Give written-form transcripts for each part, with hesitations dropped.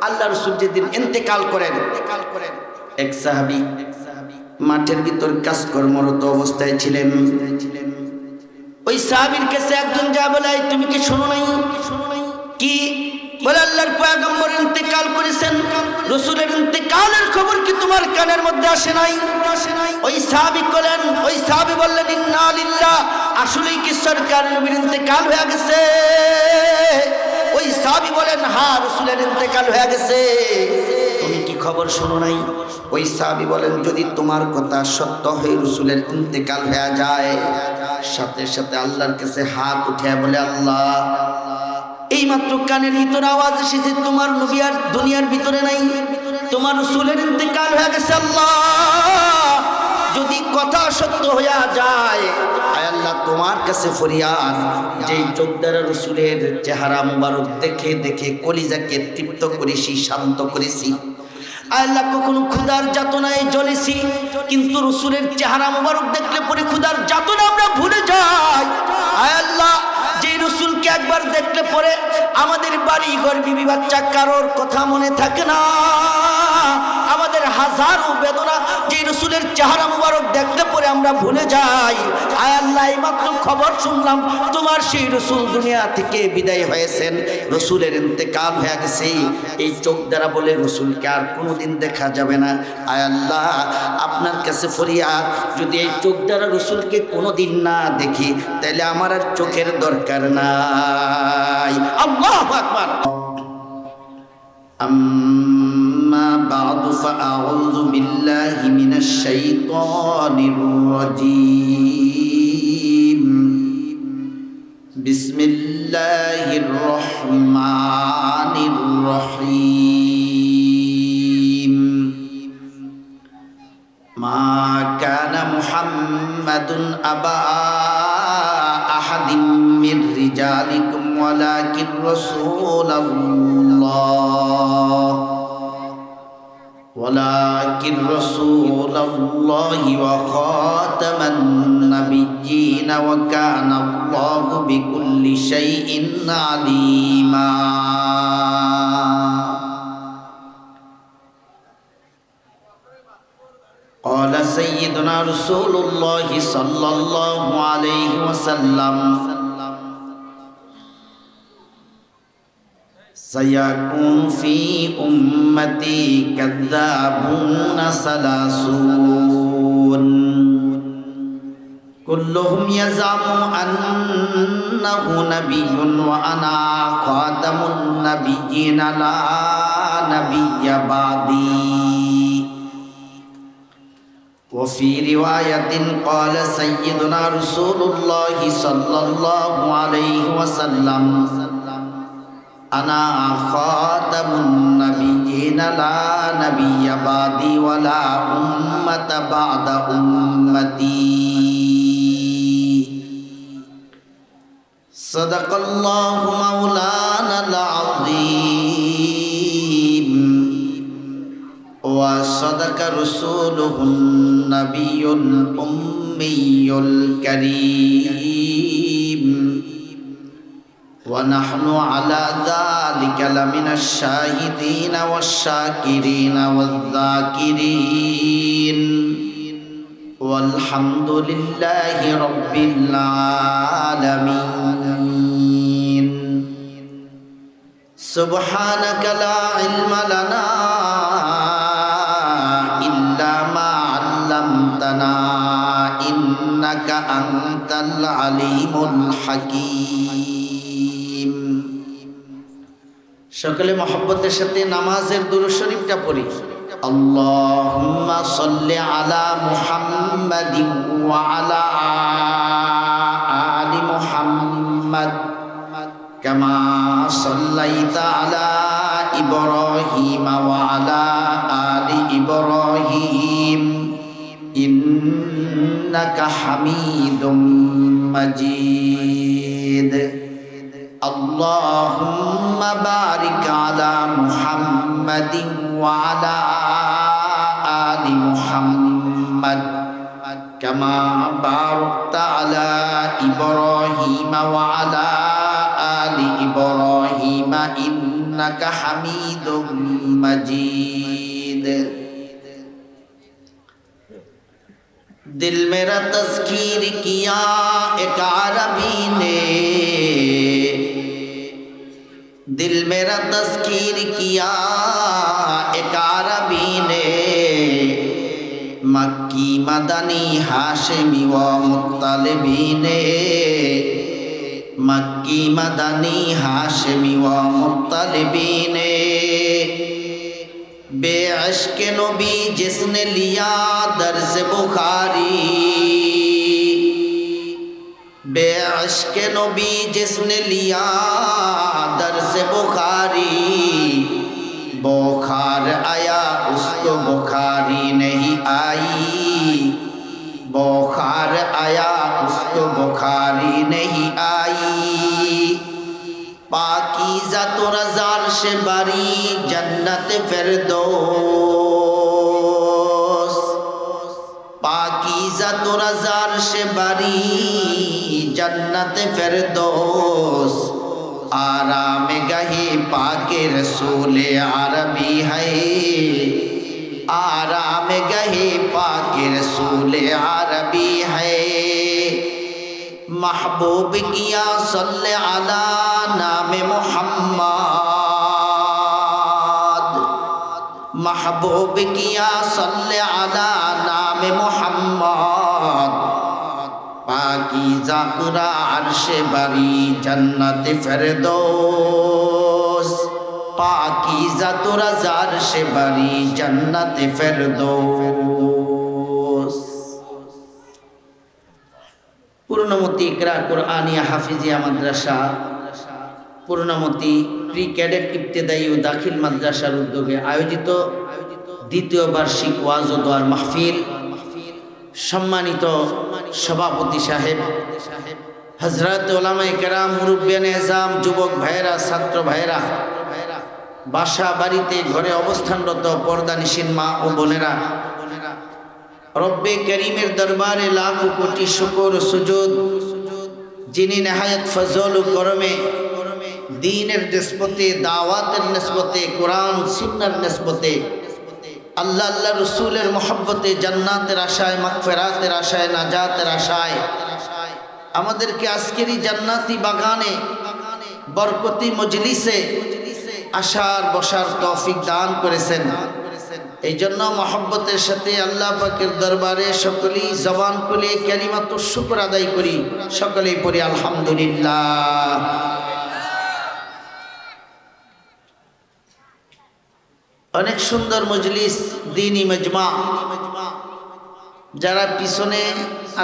আল্লাহ রাসূল যেদিন ইন্তেকাল করেন, এক সাহাবী মাঠের ভিতর কাজকর্মরত অবস্থায় ছিলেন। ওই সাহাবীর কাছে একজন যা বলে, তুমি কি শোনো নাই? কি বলে? আল্লাহর পয়গম্বর ইন্তেকাল করেছেন, রাসূলের ইন্তেকালের খবর কি তোমার কানের মধ্যে আসে নাই? ওই সাহাবী বললেন, ইন্না লিল্লাহ, আসলেই কি সরকার নবীর ইন্তেকাল হয়ে গেছে? ওই সাহাবী বলেন, হ্যাঁ, রাসূলের ইন্তেকাল হয়ে গেছে। তুমি কি খবর শোনো নাই? ওই সাহাবী বলেন, যদি তোমার কথা সত্য হয়, রাসূলের ইন্তেকাল হয়ে যায়, সাথে সাথে আল্লাহর কাছে হাত উঠে বলে, আল্লাহ, এই মাত্র কানের ভিতরে আওয়াজ এসেছে তোমার নবী আর দুনিয়ার ভিতরে নাই, তোমার রাসূলের ইন্তেকাল হয়ে গেছে। আল্লাহ, যদি কথা সত্য হইয়া যায়, আয় আল্লাহ, তোমার কাছে ফরিয়াদ, যেই চোখ দ্বারা রাসূলের চেহারা মুবারক দেখে দেখে কলিজাকে তৃপ্ত করেছি, শান্ত করেছি, আয় আল্লাহ, কখনো ক্ষুধার যাতনায় জ্বলেছি, কিন্তু রাসূলের চেহারা মুবারক দেখলে পরে ক্ষুধার যাতনা আমরা ভুলে যাই। আয় আল্লাহ, যে রাসূলকে একবার দেখলে পরে আমাদের বাড়ি ঘর বিবি বাচ্চা কারোর কথা মনে থাকে না, আমাদের হাজারো বেদনা যে রাসূলের চেহারা মুবারক দেখলে পরে আমরা ভুলে যাই। আয় আল্লাহ, এইমাত্র খবর শুনলাম তোমার সেই রাসূল দুনিয়া থেকে বিদায় হয়েছেন, রাসূলের ইন্তেকাল হয়ে গেছে। এই চোখ দ্বারা বলে রাসূলকে আর কোনোদিন দেখা যাবে না। আয় আল্লাহ, আপনার কাছে ফরিয়াদ, যদি এই চোখ দ্বারা রাসূলকে কোনোদিন না দেখি, তাহলে আমার আর চোখের দরকার নাই। আল্লাহু আকবার। আম্মা বা'দু ফাআউযু বিল্লাহি মিনাশ শাইতানির রাজীম। বিসমিল্লাহির রহমানির রহিম। মা কানা মুহাম্মাদুন আবা আহাদিম মির রিজালিকুম ওয়ালাকিন রাসূলুল্লাহি ওয়া খাতামান নাবিয়্যিন ওয়া কানা আল্লাহু বিকুল্লি শাইইন আলীমা। قال سيدنا رسول الله صلى الله عليه وسلم سيكون في أمتي كذابون ثلاثون كلهم يزعم أنه نبي وأنا خاتم النبيين لا نبي بعدي. وفي رواية قال سيدنا رسول الله صلى الله عليه وسلم أنا خاتم النبيين لا نبي بعدي ولا أمة بعد أمتي. صدق الله مولانا العظيم وصدق رسوله النبي الأمي الكريم ونحن على ذلك لمن الشاهدين والشاكرين والذاكرين والحمد لله رب العالمين. سبحانك لا علم لنا إلا ما علمتنا إنك أنت العليم الحكيم. সকলে মহব্বতের সাথে নামাজের দুরূদ শরীফটা পড়ি। আল্লাহুম্মা সাল্লি আলা মুহাম্মাদিন ওয়া আলা আলি মুহাম্মাদ কামা সাল্লাইতা আলা ইব্রাহিম ওয়া আলা আলি ইব্রাহিম ইন্নাকা হামিদুম মাজিদ. আল্লাহুম্মা বারিক আলা মুহাম্মাদিন ওয়া আলা আলি মুহাম্মাদ কামা বারাকতা আলা ইব্রাহিম ওয়া আলা আলি ইব্রাহিম ইন্নাকা হামিদুম মাজিদ। दिल मेरा तज़कीर किया एक अरबी ने, दिल मेरा तज़कीर किया एक अरबी ने, मक्की मदनी हाशिमी व मुत्तलिबी ने, मक्की मदनी हाशिमी व मुत्तलिबी ने। बेअश्क नबी जिसने लिया दर्स बुखारी, बेअश्क नबी जिसने लिया दर्स बुखारी, बुखार आया उसको बुखारी नहीं आई, बुखार आया उसको बुखारी नहीं आई। पाकीज़ा तो रज़ार से बारी जन्नत फिरदौस, पाकीज़ा तो रज़ार से बारी जन्नत फिरदौस। आराम गहे पाके रसूल अरबी है, आराम गहे पाके रसूल अरबी है। महबूब किया सल्ले अला नाम मोहम्मद, महबूब किया सल्ले अला नाम मोहम्मद। पाकीज़ा कुरा अर्श बरी जन्नत फिरदौस, पाकीज़ा तुरा अर्श बरी जन्नत फिरदौस। पूर्णमती इकरा कुरआनिया हाफिजिया মাদ্রাসা, पूर्णमती প্রি ক্যাডেট ইবতেদায়ী ও দাখিল মাদ্রাসার উদ্যোগে আয়োজিত দ্বিতীয় বার্ষিক ওয়াজ ও দোয়ার মাহফিল। সম্মানিত সভাপতি সাহেব, হযরত উলামায়ে কেরাম, মুরব্বিয়ানে এজাম, যুবক ভাইয়েরা, ছাত্র ভাইয়েরা, বাসা বাড়িতে ঘরে অবস্থানরত পর্দানিশীন মা ও বোনেরা, রব্বে করিমের দরবারে লাখ কোটি শুকর সুজুদ, যিনি নেহায়ত ফজল ও করমে দ্বীনের নিসবতে, দাওয়াতের নিসবতে, কোরআন সুন্নাহর নিসবতে, আল্লাহ আল্লাহ রসুলের মহব্বতে, জান্নাতের আশায়, মাগফিরাতের আশায়, নাজাতের আশায় আমাদেরকে আজকেরই জান্নাতি বাগানে, বরকতি মজলিসে আসার বসার তৌফিক দান করেছেন। এই জন্য মহব্বতের সাথে আল্লাহ পাকের দরবারে সকলেই জবান খুলে কালিমাতুশ শুকর আদায় করি, সকলেই পড়ি আলহামদুলিল্লাহ। অনেক সুন্দর মজলিস, দ্বীনি মজমা। যারা পিছনে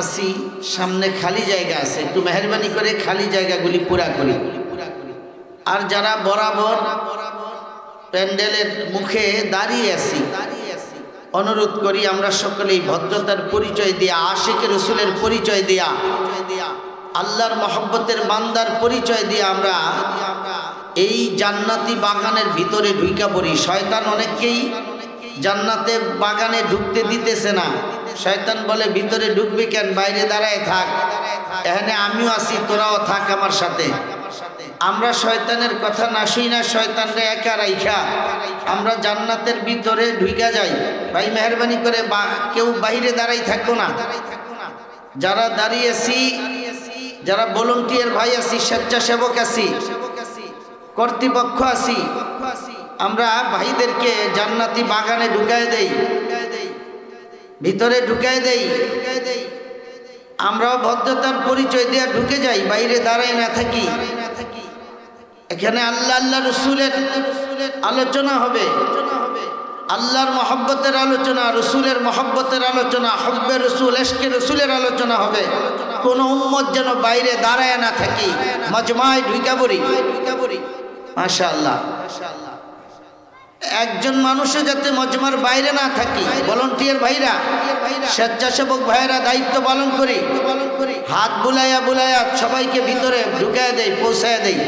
আসি, সামনে খালি জায়গা আছে, একটু মেহরবানি করে খালি জায়গাগুলি পুরা করি। আর যারা বরাবর প্যান্ডেলের মুখে দাঁড়িয়ে আছি, অনুরোধ করি আমরা সকলেই ভদ্রতার পরিচয় দিয়া, আশিকের রসুলের পরিচয় দিয়া, আল্লাহর মহব্বতের বান্দার পরিচয় দিয়া আমরা এই জান্নাতি বাগানের ভিতরে ঢুইকা পড়ি। শয়তান অনেককেই জান্নাতে বাগানে ঢুকতে দিতেছে না। শয়তান বলে ভিতরে ঢুকবি কেন, বাইরে দাঁড়ায় থাক, এখানে আমিও আছি, তোরাও থাক আমার সাথে। আমরা শয়তানের কথা না শুই না, শয়তানরে একা রাইখা আমরা জান্নাতের ভিতরে ঢুইকা যাই। ভাই মেহরবানি করে কেউ বাইরে দাঁড়াই থাকবো না। যারা দাঁড়িয়েছি, যারা ভলান্টিয়ার ভাই আছি, স্বেচ্ছাসেবক আছি, কর্তৃপক্ষ আছি, আমরা ভাইদেরকে জান্নাতি বাগানে ঢুকায় দেই, ভিতরে ঢুকায় দেই। আমরাও ভদ্রতার পরিচয় দিয়ে ঢুকে যাই, বাইরে দাঁড়ায় না থাকি। এখানে আল্লাহ আল্লাহ রসুলের আলোচনা হবে, আল্লাহর মহব্বতের আলোচনা, রসুলের মহব্বতের আলোচনা, হব্বে রসুল, এশকে রসুলের আলোচনা হবে। কোন উম্মত যেন বাইরে দাঁড়ায় না থাকি, মজমায় ঢুকা পড়ি। মাশাআল্লাহ, একজন মানুষও যাতে মজমার বাইরে না থাকি। ভলান্টিয়ার ভাইরা, স্বেচ্ছাসেবক ভাইরা দায়িত্ব পালন করি, হাত বুলাইয়া বুলাইয়া সবাইকে ভিতরে ঢুকায় দেই, পৌঁছায় দেই।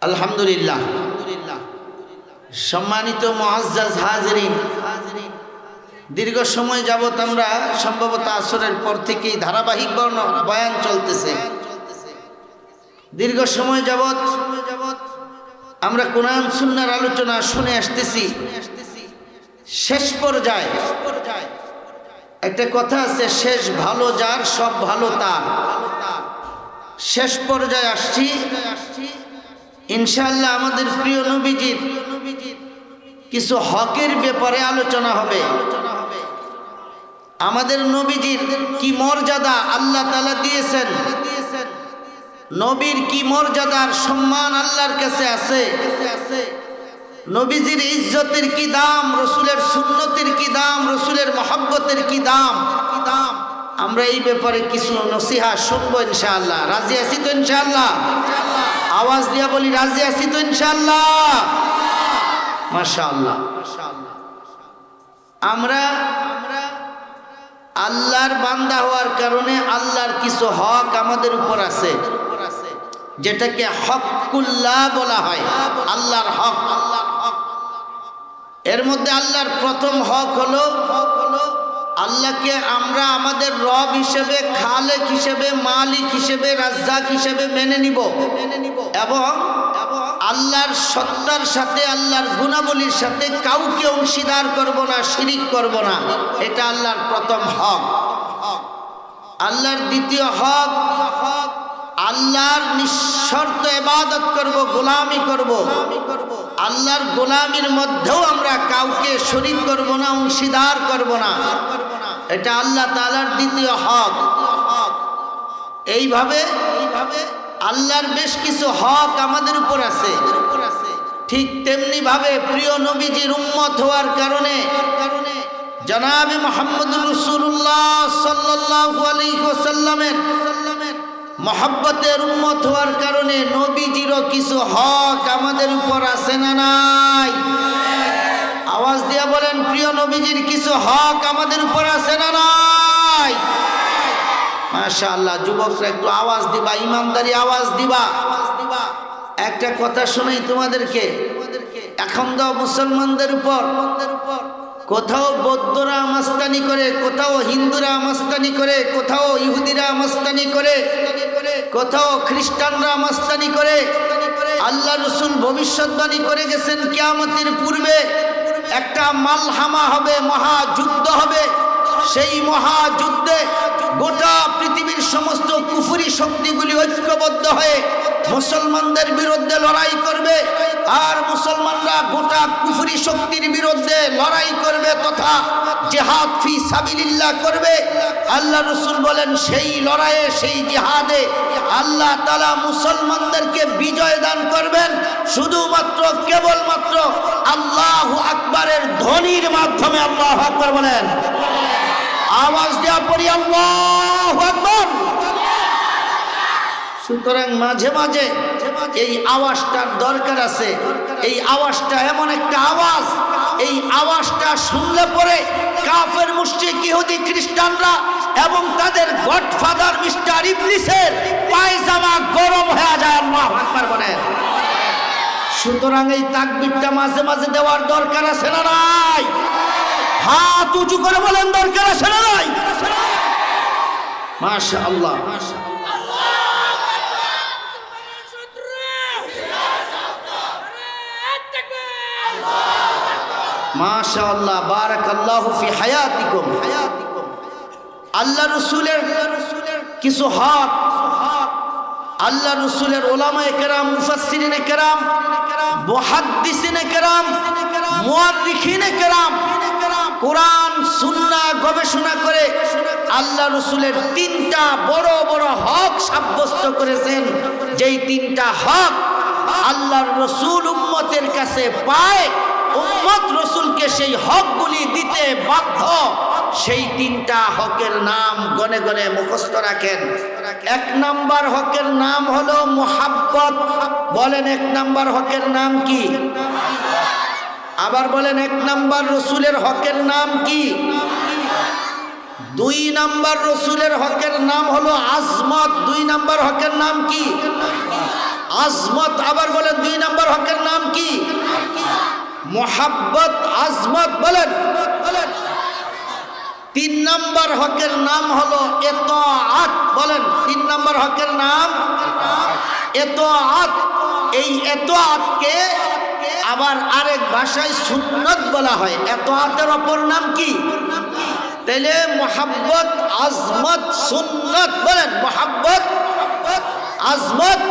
আলহামদুলিল্লাহ। সম্মানিত মুআজ্জাজ হাজিরিন, দীর্ঘ সময় যাবত আমরা সম্ভবত আসরের পর থেকেই ধারাবাহিক বয়ান চলতেছে। দীর্ঘ সময় যাবত আমরা কোরআন সুন্নাহর আলোচনা শুনে আসতেছি। শেষ পর্যায়ে একটা কথা আছে, শেষ ভালো যার সব ভালো তার। শেষ পর্যায়ে আসছি ইনশাআল্লাহ। আমাদের প্রিয় নবীজির কিছু হকের ব্যাপারে আলোচনা হবে। আমাদের নবীজির কি মর্যাদা আল্লাহ তাআলা দিয়েছেন, নবীর কি মর্যাদার সম্মান আল্লাহর কাছে আছে, নবীজির ইজ্জতের কি দাম, রসুলের সুন্নতের কি দাম, রসুলের মহব্বতের কি দাম, আমরা এই ব্যাপারে কিছু নসিহত শুনবো ইনশাআল্লাহ। রাজি আছি তো ইনশাআল্লাহ? আওয়াজ দিয়া বলি, রাজি আছি তো ইনশাআল্লাহ? মাশাআল্লাহ। আমরা আল্লাহর বান্দা হওয়ার কারণে আল্লাহর কিছু হক আমাদের উপর আছে, যেটাকে হকুল্লাহ বলা হয়, আল্লাহর হক। এর মধ্যে আল্লাহর প্রথম হক হলো আল্লাহকে আমরা আমাদের রব হিসেবে, খালেক হিসেবে, মালিক হিসেবে, রাজ্জাক হিসেবে মেনে নিব এবং আল্লাহর সত্তার সাথে, আল্লাহর গুণাবলীর সাথে কাউকে অংশীদার করব না, শিরিক করব না। এটা আল্লাহর প্রথম হক। আল্লাহর দ্বিতীয় হক, আল্লাহর নিঃশর্ত ইবাদত করব, গোলামি করব। আল্লাহর গোলামির মধ্যেও আমরা কাউকে শরীক করব না, অংশীদার করব না। এটা আল্লাহ তাআলার দ্বিতীয় হক। এইভাবে আল্লাহর বেশ কিছু হক আমাদের উপর আছে। ঠিক তেমনি ভাবে প্রিয় নবীজির উম্মত হওয়ার কারণে, জনাবে মুহাম্মদুর রাসূলুল্লাহ সাল্লাল্লাহু আলাইহি ওয়াসাল্লামের মহব্বতের উম্মত হওয়ার কারণে নবীজিরও কিছু হক আমাদের উপর আছে না নাই? আওয়াজ দিয়া বলেন, প্রিয় নবীজির কিছু হক আমাদের উপর আছে না নাই? মাশাআল্লাহ। যুবকরা একটু আওয়াজ দিবা, ইমানদারি আওয়াজ দিবা। একটা কথা শোনাই তোমাদেরকে, এখন তো মুসলমানদের উপর কোথাও বৌদ্ধরা মাস্তানি করে, কোথাও হিন্দুরা মাস্তানি করে, কোথাও ইহুদিরা মাস্তানি করে, কোথাও খ্রিস্টানরা মাস্তানি করে। আল্লাহ রাসূল ভবিষ্যৎবাণী করে গেছেন কিয়ামতের পূর্বে একটা মালহামা হবে, মহাযুদ্ধ হবে। সেই মহাযুদ্ধে গোটা পৃথিবীর সমস্ত কুফরি শক্তিগুলি ঐক্যবদ্ধ হয়ে মুসলমানদের বিরুদ্ধে লড়াই করবে, আর মুসলমানরা গোটা কুফরি শক্তির বিরুদ্ধে লড়াই করবে তথা জিহাদ ফি সাবিলিল্লাহ করবে। আল্লাহ রাসূল বলেন, সেই লড়াইয়ে, সেই জিহাদে আল্লাহ তাআলা মুসলমানদেরকে বিজয় দান করবেন শুধুমাত্র, কেবলমাত্র আল্লাহু আকবারের ধ্বনির মাধ্যমে। আল্লাহু আকবার বলেন, আওয়াজ দেওয়া পড়ি আল্লাহু আকবার। সুতরাং মাঝে মাঝে এই আওয়াজটার দরকার আছে। এই আওয়াজটা এমন একটা আওয়াজ, এই আওয়াজটা শুনলে পরে কাফের, মুশরিক, ইহুদি, খ্রিস্টানরা এবং তাদের গডফাদার মিস্টার ইবলিসের পায়জামা গরম হয়ে যায়। আল্লাহু আকবার বলেন। সুতরাং এই তাকবীরটা মাঝে মাঝে দেওয়ার দরকার আছে না নাই? হাত উঁচু করে বলেন, দরকার আছে না নাই? মাশাআল্লাহ। মাশাআল্লাহ, বারাকাল্লাহু ফি হায়াতিকুম। আল্লাহ রাসূলের কিছু হক, আল্লাহ রাসূলের উলামায়ে কেরাম, মুফাসসিরিনে কেরাম, মুহাদ্দিসিনে কেরাম, মুআররিখিনে কেরাম কোরআন সুন্নাহ গবেষণা করে আল্লাহ রাসূলের তিনটা বড় বড় হক সাব্যস্ত করেছেন। যেই তিনটা হক আল্লাহর রাসূল উম্মতের কাছে পায়, উম্মত রাসূলকে সেই হকগুলি দিতে বাধ্য। সেই তিনটা হকের নাম গনে গনে মুখস্থ রাখেন। এক নাম্বার হকের নাম হলো মুহাব্বত। বলেন, এক নাম্বার হকের নাম কি? আবার বলেন, এক নাম্বার রাসূলের হকের নাম কি? দুই নাম্বার রাসূলের হকের নাম হলো আজমত। দুই নাম্বার হকের নাম কি? আজমত। আবার বলেন, দুই নাম্বার হকের নাম কি? মুহাব্বত, আজমত। বলেন, তিন নাম্বার হকের নাম হলো ইতাআত। বলেন, তিন নাম্বার হকের নাম ইতাআত। এই ইতাআতকে আবার আরেক ভাষায় সুন্নাত বলা হয়। ইতাআতের অপর নাম কি? তাহলে মুহাব্বত, আজমত, সুন্নাত। বলেন, মুহাব্বত, আজমত,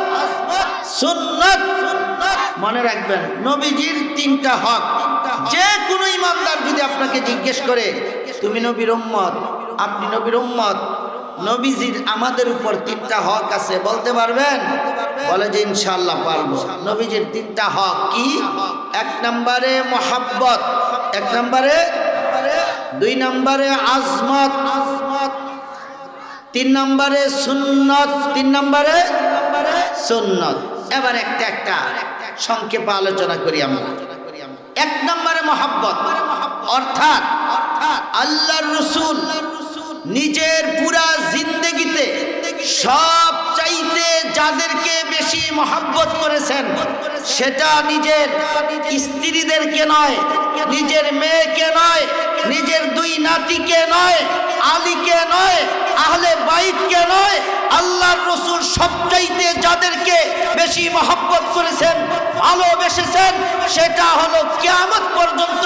সুন্নাত। মনে রাখবেন, নবীজির তিনটা হক। যে কোনো ইমানদার যদি আপনাকে জিজ্ঞেস করে, তুমি নবীর উম্মত, আপনি নবীর উম্মত, নবীজির আমাদের উপর তিনটা হক আছে, বলতে পারবেন? বলে যে ইনশাআল্লাহ পারবো। নবীজির তিনটা হক কি? এক নম্বরে মুহাব্বত, এক নম্বরে, দুই নম্বরে আজমত, তিন নম্বরে সুন্নত, তিন নম্বরে সুন্নত। এবার একটা একটা সংক্ষেপে আলোচনা করি আমরা। এক নম্বরে মুহাব্বত, অর্থাৎ আল্লাহর রাসূল নিজের পুরা জিন্দেগিতে সব চাইতে যাদেরকে বেশি মহব্বত করেছেন, সেটা নিজের স্ত্রীদেরকে নয়, নিজের মেয়েকে নয়, নিজের দুই নাতিকে নয়, আলীকে নয়, আহলে বাইতকে নয়। আল্লাহর রাসূল সবচাইতে যাদেরকে বেশি মহব্বত করেছেন, ভালোবেসেছেন, সেটা হলো কিয়ামত পর্যন্ত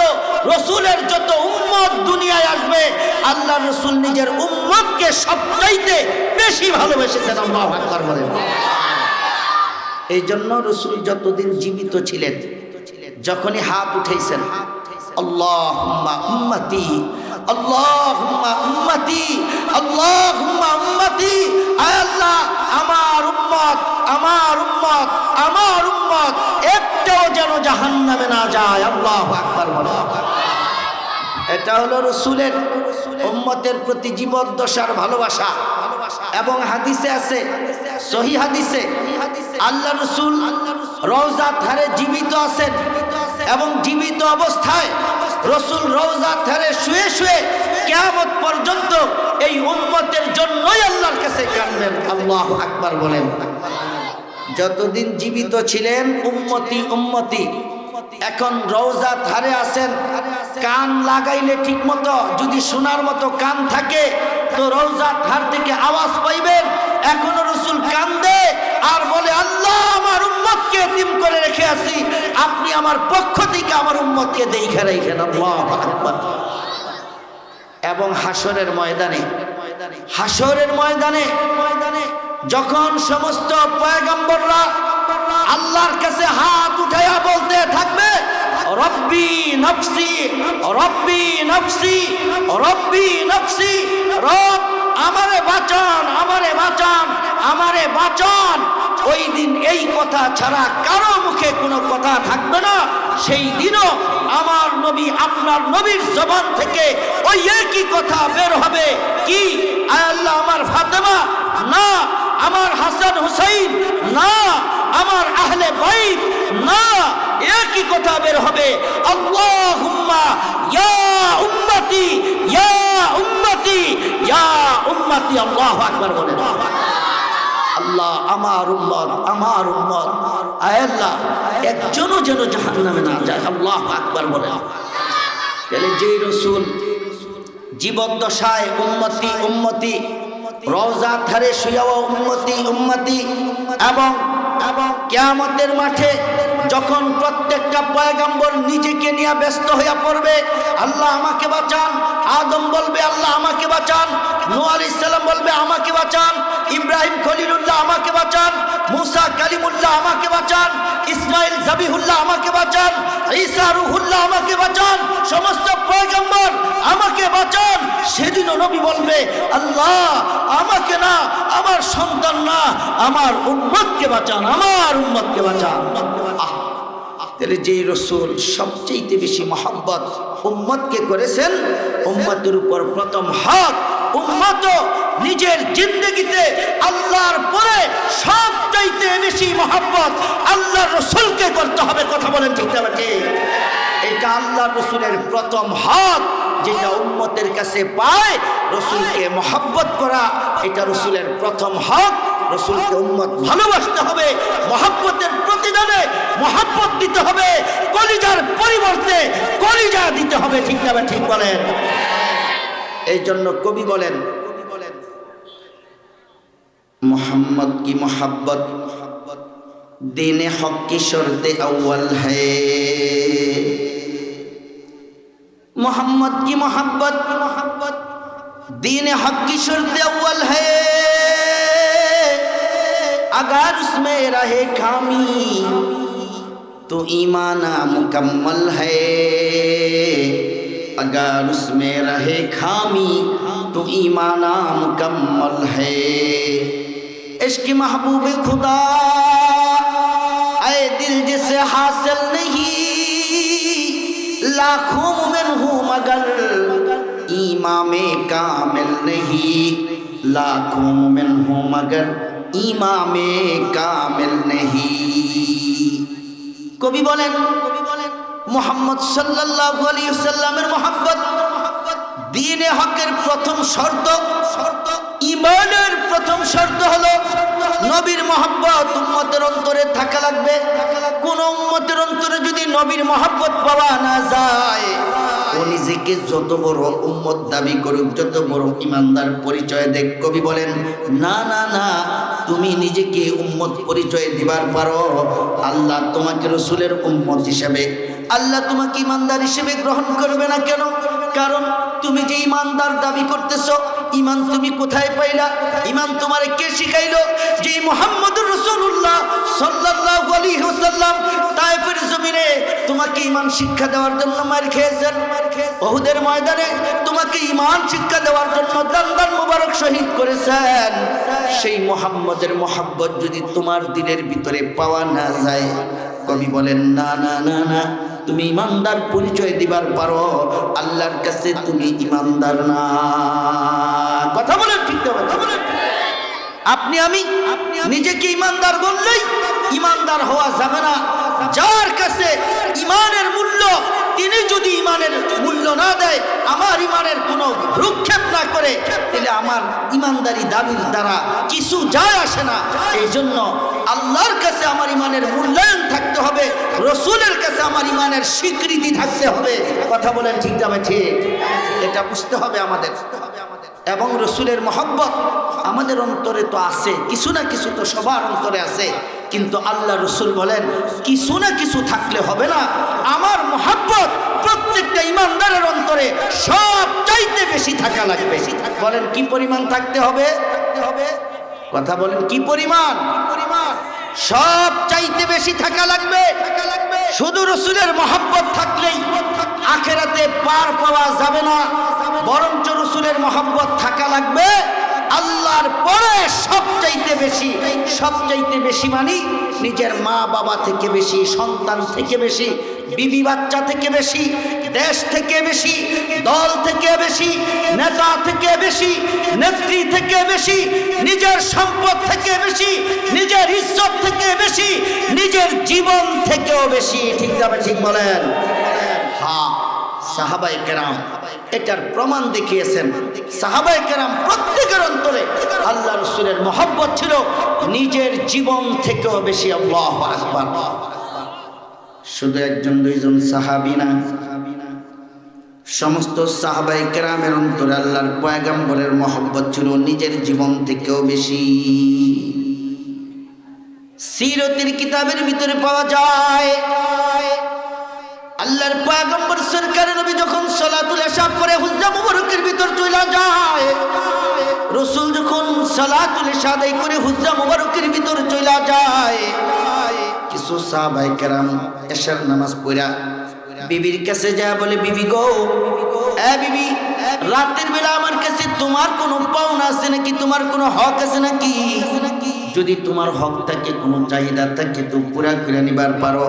রাসূলের যত উম্মত দুনিয়ায় আসবে, আল্লাহর রাসূল নিজের উম্মতকে সবচাইতে বেশি ভালোবেসেছেন। আল্লাহু আকবার বলেন। এই জন্য রাসূল যতদিন জীবিত ছিলেন, যখনই হাত উঠাইছেন, আল্লাহুম্মা উম্মতি, আল্লাহুম্মা উম্মতি, আল্লাহুম্মা উম্মতি, আয় আল্লাহ আমার উম্মত, আমার উম্মত, আমার উম্মত একটাও যেন জাহান্নামে না যায়। আল্লাহু আকবার বলেন। এটা হলো রাসূলের উম্মতের প্রতি জীবদ্দশার ভালোবাসা। এবং হাদিসে আছে, সহিহ হাদিসে, আল্লাহ রাসূল রওজা ধারে জীবিত আছেন এবং জীবিত অবস্থায় রাসূল রওজা ধারে শুয়ে শুয়ে কিয়ামত পর্যন্ত এই উম্মতের জন্যই আল্লাহর কাছে কাঁদবেন। আল্লাহু আকবার বলেন। যতদিন জীবিত ছিলেন উম্মতি উম্মতি, এখন রওজা ধারে আছেন, কান লাগাইলে ঠিক মতো যদি শোনার মতো কান থাকে তো রওজা ধার থেকে আওয়াজ পাইবেন। এখনো রাসূল কান্দে আর বলে, আল্লাহ আমার উম্মতকে এতিম করে রেখে আছি, আপনি আমার পক্ষ থেকে আমার উম্মতকে দেইখা রাখেন। আল্লাহু আকবার। এবং হাসরের ময়দানে, হাসরের ময়দানে যখন সমস্ত পয়গম্বররা আল্লাহর কাছে হাত উঠাইয়া বলতে থাকবে, রব্বি নফসি, রব্বি নফসি, রব্বি নফসি, রব আমারে বাঁচান, আমারে বাঁচান, আমারে বাঁচান। ওই দিন এই কথা ছাড়া কারো মুখে কোনো কথা থাকবে না। সেই দিনও আমার নবী, আপনার নবীর জবান থেকে ওই একই কথা বের হবে, কি? আয় আল্লাহ আমার ফাতেমা না, আমার হাসান হুসাইন না, আমার আহলে বাইত না, একই কথা বের হবে, আল্লাহুম্মা ইয়া উম্মতি, ইয়া উম্মতি, ইয়া উম্মতি। আল্লাহু আকবার বলেন। আল্লাহ আমার উম্মত, আমার উম্মত, আয় আল্লাহ একজনও যেন জাহান্নামে না যায়। আল্লাহু আকবার বলেন। তাহলে যে রাসূল জীবদ্দশায় উম্মতি উম্মতি, রওজা ধারে শুয়াও উম্মতি উম্মতি, এবং কিয়ামতের মাঠে যখন প্রত্যেকটা পয়গম্বর নিজেকে নিয়ে ব্যস্ত হয়ে পড়বে, আল্লাহ আমাকে বাঁচান, আদম বলবে আল্লাহ আমাকে বাঁচান, নূহ আলাইহিস সালাম বলবে আমাকে বাঁচান, ইব্রাহিম খলিলুল্লাহ আমাকে বাঁচান, মুসা কালিমুল্লাহ আমাকে বাঁচান, ইসমাইল জাবিহুল্লাহ আমাকে বাঁচান, ঈসা রূহুল্লাহ আমাকে বাঁচান, সমস্ত পয়গম্বর আমাকে বাঁচান। সেদিনও নবী বলবে, আল্লাহ আমাকে না, আমার সন্তান না, আমার উম্মতকে বাঁচান, আমার উম্মতকে বাঁচান। তাহলে যেই রাসূল সবচেয়ে বেশি মহব্বত উম্মতকে করেছেন, উম্মতের উপর প্রথম হক, উম্মত নিজের জিন্দেগিতে আল্লাহর পরে সবচাইতে বেশি মহব্বত আল্লাহর রাসূলকে করতে হবে। কথা বলেন ঠিক না ঠিক? এটা আল্লাহর রাসূলের প্রথম হক, যেটা উম্মতের কাছে পায়। রাসূলকে মহব্বত করা এটা রাসূলের প্রথম হক। রাসূলকে উম্মত ভালোবাসতে হবে, মহব্বতের প্রতিদানে মহব্বত দিতে হবে, কলিজার পরিবর্তে কলিজা দিতে হবে। ঠিক না ঠিক বলেন? এই জন্য কবি বলেন मोहम्मद की मोहब्बत दीन हक की शर्त अव्वल है। मोहम्मद की मोहब्बत दीन हक की शर्त अव्वल है। अगर उसमें रहे खामी तो ईमान मुकम्मल है। अगर उसमें रहे खामी तो ईमान मुकम्मल है। इश्क महबूब खुदा ऐ दिल जिसे हासिल नहीं, लाखों में हूँ मगर ईमाम कामिल नहीं। लाखों में हूँ मगर ईमाम कामिल नहीं। कवि बोलें मोहम्मद सल्लल्लाहु अलैहि वसल्लमेर मोहब्बत दीने हकेर प्रथम शर्त, ईमानेर प्रथम शर्त हलो नबीर मोहब्बत उम्मतेर अंतरे थाका लागबे। कोन उम्मतेर अंतरे यदि नबीर मोहब्बत पाওয়া ना যায়, ও নিজেকে যত বড় উম্মত দাবি করুক, যত বড় ইমানদার পরিচয় দেখ, কবি বলেন না না না, তুমি নিজেকে উম্মত পরিচয় দিবার পারো, আল্লাহ তোমাকে রাসূলের উম্মত হিসেবে, আল্লাহ তোমাকে ইমানদার হিসেবে গ্রহণ করবে না। কেন? কারণ তুমি যে ইমানদার দাবি করতেছো, ইমান তুমি কোথায় পাইলা? ইমান তোমারে কে শিখাইলো? যে মুহাম্মদুর রাসূলুল্লাহ সাল্লাল্লাহু আলাইহি ওয়াসাল্লাম তায়েফের জমিনে তোমাকে ইমান শিক্ষা দেওয়ার জন্য মার খেয়েছেন। উহুদের ময়দানে তোমাকে ইমান শিক্ষা দেওয়ার জন্য দান মুবারক শহীদ করেছেন। সেই মুহাম্মদের মহব্বত যদি তোমার দিলের ভিতরে পাওয়া না যায়, কবি বলেন না না না না, তুমি ইমানদার পরিচয় দিবার পারো, আল্লাহর কাছে তুমি ইমানদার না। কথা বলেন ঠিক হবে? আপনি আমি নিজেকে ইমানদার বললেই ইমানদার হওয়া যাবে না। যার কাছে ইমানের মূল্য, তিনি যদি ইমানের মূল্য না দেয়, আমার ইমানের কোনো ভ্রুক্ষেপ না করে, তাহলে আমার ইমানদারি দাবির দ্বারা কিছু যায় আসে না। এই জন্য আল্লাহর কাছে আমার ইমানের মূল্যায়ন থাকতে হবে, রসুলের কাছে আমার ইমানের স্বীকৃতি থাকতে হবে। কথা বলেন ঠিক যাবে? ঠিক, এটা বুঝতে হবে আমাদের। এবং রসুলের মহব্বত আমাদের অন্তরে তো আছে, কিছু না কিছু তো সবার অন্তরে আছে, কিন্তু আল্লাহ রসুল বলেন কিছু না কিছু থাকলে হবে না, আমার মহব্বত প্রত্যেকটা ইমানদারের অন্তরে সব চাইতে বেশি থাকা লাগবে। বলেন কি পরিমাণ থাকতে হবে? কথা বলেন কি পরিমাণ? সব চাইতে বেশি থাকা লাগবে। শুধু রসুলের মহব্বত থাকলেই আখেরাতে পার পাওয়া যাবে না, বরঞ্চ রসুলের মহব্বত থাকা লাগবে আল্লাহর পরে সবচাইতে বেশি। সবচাইতে বেশি মানে নিজের মা বাবা থেকে বেশি, সন্তান থেকে বেশি, বিবি বাচ্চা থেকে বেশি, দেশ থেকে বেশি, দল থেকে বেশি, নেতা থেকে বেশি, নেত্রী থেকে বেশি, নিজের সম্পদ থেকে বেশি, নিজের ইজ্জত থেকে বেশি, নিজের জীবন থেকেও বেশি। ঠিক যাবে? ঠিক বলেন? হ্যাঁ, সাহাবায়ে কেরাম এটার প্রমাণ দেখিয়েছেন। সাহাবায়ে কেরাম প্রত্যেকের অন্তরে আল্লাহ রাসূলের মহব্বত ছিল নিজের জীবন থেকেও বেশি। আল্লাহু আকবার। শুধু একজন দুইজন সাহাবী না, সমস্ত সাহাবায়ে কেরামের অন্তরে আল্লাহর পয়গম্বরের মহব্বত ছিল নিজের জীবন থেকেও বেশি। সিরতের কিতাবের ভিতরে পাওয়া যায় আল্লাহর পয়গম্বর সরকার নবী যখন সালাতুল ইশা পড়ে হুজরা মুবারকের ভিতর চলে যায়, রাসূল যখন সালাতুল ইশা আদায় করে হুজরা মুবারকের ভিতর চলে যায়, কিছু সাহাবায়ে কেরাম ইশার নামাজ পড়া বিবির কাছে যায়, বলে বিবি গো, এ বিবি, রাতের বেলা আমার কাছে তোমার কোনো পাওনা আছে নাকি? তোমার কোনো হক আছে নাকি? যদি তোমার হক থাকে, কোনো চাহিদা থাকে তো পুরা করে নিবার পারো,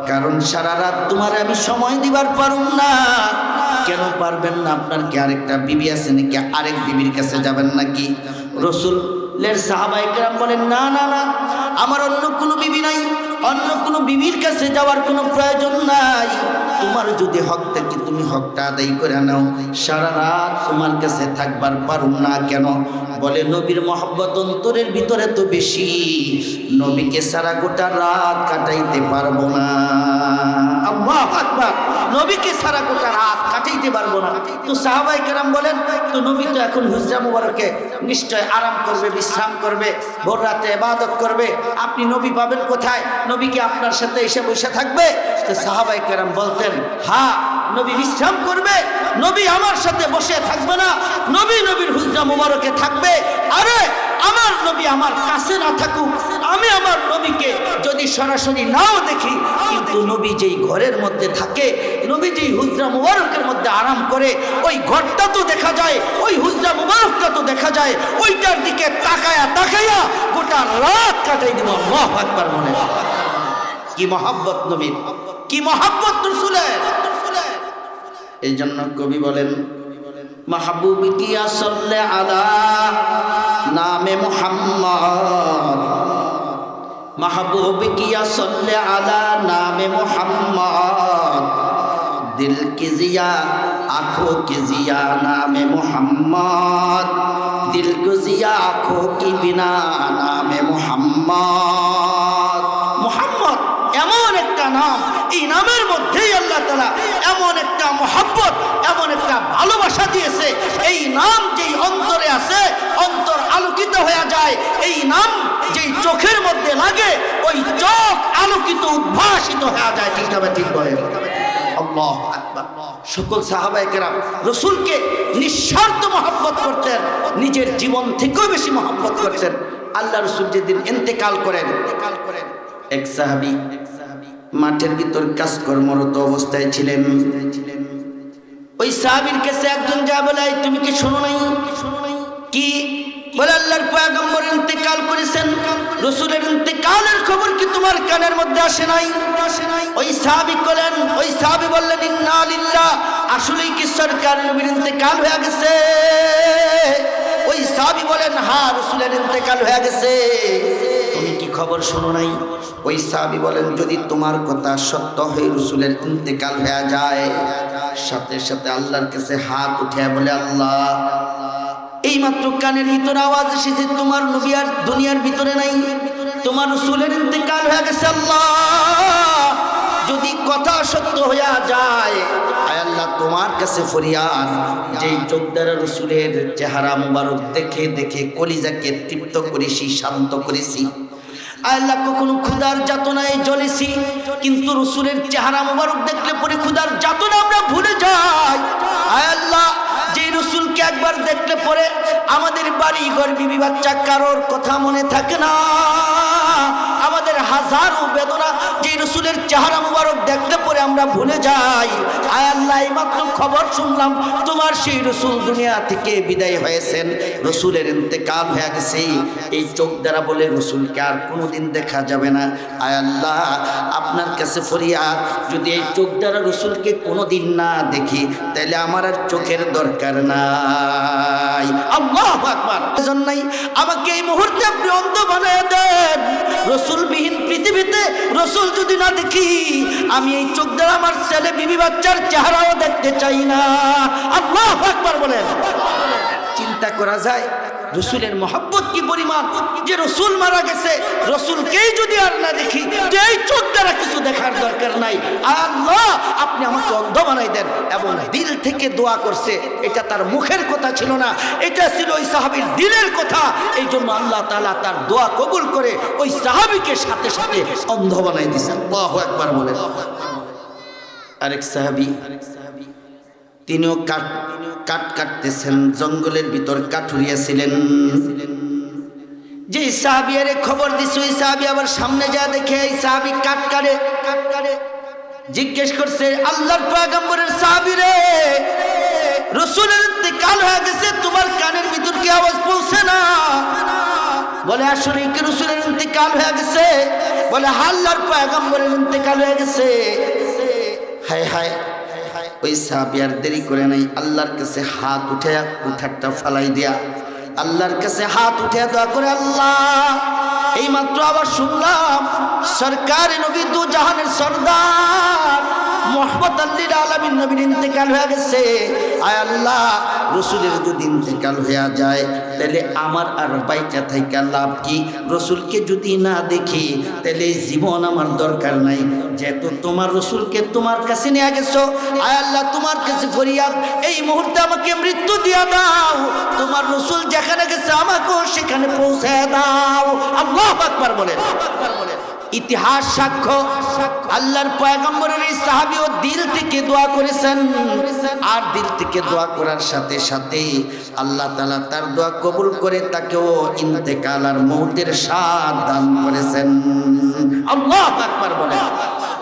কারণ সারা রাত তোমার আমি সময় দিবার পারুম না। কেন পারবেন না? আপনার কি আরেকটা বিবি আছে নাকি? আরেক বিবির কাছে যাবেন নাকি? রাসূলের সাহাবায়ে কেরাম বলেন না না না, আমার অন্য কোনো বিবি নাই, অন্য কোনো বিবির কাছে যাওয়ার কোনো প্রয়োজন নাই। তোমার যদি হক থাকে তুমি হকটা আদায় করে নাও, সারা রাত তোমার কাছে থাকবার পারুম না কেন? বলে নবীর মহব্বত অন্তরের ভিতরে তো বেশি, নবীকে সারা গোটা রাত কাটাইতে পারবো না। আল্লাহু আকবার, নবীকে সারা গোটা রাত কাটাইতে পারবো না। তো সাহাবায়ে কেরাম বলেন, তো নবী তো এখন হুজরা মুবারকে নিশ্চয় আরাম করবে, বিশ্রাম করবে, ভোর রাতে ইবাদত করবে, আপনি নবী পাবেন কোথায়? নবী কি আপনার সাথে এসে বসে থাকবে? তো সাহাবায়ে কেরাম বলতেন, হ্যাঁ নবী বিশ্রাম করবে, নবী আমার সাথে বসে থাকবে না, নবী নবীর হুজরা মুবারকে থাকবে। আরে আমার নবী আমার কাছে না থাকুক, আমি আমার নবীকে যদি সরাসরি নাও দেখি, কিন্তু নবী যেই ঘরের মধ্যে থাকে, নবী যেই হুজরা মুবারকের মধ্যে আরাম করে, ওই ঘরটা তো দেখা যায়, ওই হুজরা মুবারকটা তো দেখা যায়, ওইটার দিকে তাকায়া তাকায়া গোটা রাত কাটাই দিব। আল্লাহু আকবার। মনে কি মহব্বত নবীর, কি মহব্বত রাসূলের। এই জন্য কবি বলেন, মাহবুবি কিয়া সাল্লে আলা নামে মুহাম্মদ, महबूब किया सल्ले आला नाम मोहम्मद, दिल की जिया आँखों की जिया नाम मोहम्मद, दिल की जिया आँखों की बिना नाम मोहम्मद। मोहम्मद এমন একটা নাম, এই নামের মধ্যেই আল্লাহ তাআলা এমন একটা মহব্বত, এমন একটা ভালোবাসা দিয়েছে। এই নাম যেই অন্তরে আছে, অন্তর আলোকিত হয়ে যায়। এই নাম যেই চোখের মধ্যে লাগে, ওই চোখ আলোকিত উদ্ভাসিত হয়ে যায়। ঠিক না ঠিক বলেন? আল্লাহু আকবার। সকল সাহাবায়ে কেরাম রাসূলকে নিঃস্বার্থ মহব্বত করতেন, নিজের জীবন থেকেও বেশি মহব্বত করতেন। আল্লাহ রাসূল যেদিন ইন্তেকাল করেন, এক সাহাবী মাঠের ভিতর কাজকর্মরত অবস্থায় ছিলেন। ওই সাহাবীর কাছে একজন যা বলে, তুমি কি শোনো নাই? কি বলে? আল্লাহর পয়গম্বর ইন্তেকাল করেছেন, রাসূলের ইন্তেকালের খবর কি তোমার কানের মধ্যে আসে নাই? ওই সাহাবী বলেন, ওই সাহাবী বললেন, ইন্না লিল্লাহ, আসলেই কি সরকার নবীর ইন্তেকাল হয়ে গেছে? ওই সাহাবী বলেন, হ্যাঁ রাসূলের ইন্তেকাল হয়ে গেছে, তুমি কি খবর শোনো নাই? ওই সাহাবী বলেন, যদি তোমার কথা সত্য হয়, রাসূলের ইন্তেকাল হয়ে যায়, সাথে সাথে আল্লাহর কাছে হাত উঠে বলে, আল্লাহ এই মাত্র কানের ভিতরে আওয়াজ এসেছে, তোমার নবী আর দুনিয়ার ভিতরে নাই, তোমার রাসূলের ইন্তেকাল হয়ে গেছে। আল্লাহ যদি কথা সত্য হইয়া যায়, আয় আল্লাহ তোমার কাছে ফরিয়াদ, যেই চোখ দ্বারা রাসূলের চেহারা মুবারক দেখে দেখে কলিজাকে তৃপ্ত করেছি, শান্ত করেছি, আল্লাহ কখনো ক্ষুধার যাতনায় জ্বলেছি, কিন্তু রাসূলের চেহারা মুবারক দেখলে পরে ক্ষুধার যাতনা আমরা ভুলে যাই। আয় আল্লাহ যে রাসূলকে একবার দেখলে পরে আমাদের বাড়ি ঘর বিবি বাচ্চা কারোর কথা মনে থাকে না, আমাদের হাজারো বেদনা যে রাসূলের চেহারা মুবারক দেখলে পরে আমরা ভুলে যাই। আয় আল্লাহ এইমাত্র খবর শুনলাম তোমার সেই রাসূল দুনিয়া থেকে বিদায় হয়েছেন, রাসূলের ইন্তেকাল হয়ে গেছে, এই চোখ দ্বারা বলে রাসূলকে আর কোনোদিন দেখা যাবে না। আয় আল্লাহ আপনার কাছে ফরিয়াদ, যদি এই চোখ দ্বারা রাসূলকে কোনোদিন না দেখি, তাহলে আমার আর চোখের দরকার নাই। আল্লাহু আকবার। এজন্যই আমাকে এই মুহূর্তে আপনি অন্ধ বানায় দেন। রাসূলবিহীন পৃথিবীতে রাসূল যদি না দেখি, আমি এই চোখ দ্বারা আমার ছেলে বিবি বাচ্চার চেহারাও দেখতে চাই না। আল্লাহু আকবার বলেন। চিন্তা করা যায় রাসূলের মহব্বত কি পরিমাণ, যে রাসূল মারা গেছে, রাসূলকেই যদি আর না দেখি, এই চোখ দ্বারা কিছু দেখার দরকার নাই। আল্লাহ আপনি আমাকে অন্ধ বানাই দেন। এবং দিল থেকে দোয়া করছে, এটা তার মুখের কথা ছিল না, এটা ছিল ওই সাহাবীর দিলের কথা। এই জন্য আল্লাহ তাআলা তার দোয়া কবুল করে ওই সাহাবীকে সাথে সাথে অন্ধ বানাই দিয়েছেন। আল্লাহু আকবার বলেন। আরেক সাহাবী, তিনিও কাঠ কাটতেছেন, জঙ্গলের ভিতর কাঠুরিয়া ছিলেন। যে সাহাবী এর খবর দিছে, ওই সাহাবী আবার সামনে যা দেখে এই সাহাবী কাঠ কাটে। জিজ্ঞেস করছে, আল্লাহর পয়গম্বরের সাহাবী রে, রাসূলের ইন্তেকাল হয়ে গেছে, তোমার কানের ভিতর কি আওয়াজ পৌঁছে না? বলে আসলে কি রাসূলের ইন্তেকাল হয়ে গেছে? বলে আল্লাহর পয়গম্বরের ইন্তেকাল হয়ে গেছে। হায় হায়, ওই সাহাবী আর দেরি করে নাই, আল্লাহর কাছে হাত উঠে উঠারটা ফালাই দিয়া আল্লাহর কাছে হাত উঠে দোয়া করে, আল্লাহ এই মাত্র আবার শুনলাম সরকার নবী দু জাহানের সরদার মুহাম্মদ আল্লিল আলামিন নবীর ইন্তেকাল হয়ে গেছে। আয় আল্লাহ, রসুলের যদি ইন্তেকাল হয়ে যায় তাহলে আমার আর বাইচা থাইকা লাভ কি? রসুলকে যদি না দেখি তাহলে জীবন আমার দরকার নাই। যেহেতু তোমার রসুলকে তোমার কাছে নিয়ে গেছো, আয় আল্লাহ তোমার কাছে ফরিয়াদ, এই মুহূর্তে আমাকে মৃত্যু দিয়া দাও। তোমার রসুল যেখানে গেছে আমাকেও সেখানে পৌঁছে দাও। আল্লাহু আকবার বলেন। ইতিহাস সাক্ষ্য, আল্লাহর পয়গম্বরের এই সাহাবী ও দিল থেকে দোয়া করেছেন, আর দিল থেকে দোয়া করার সাথে সাথে আল্লাহ তাআলা তার দোয়া কবুল করে তাকেও ইন্তেকাল আর মৌতের স্বাদ দান করেছেন। আল্লাহু আকবার বলেন।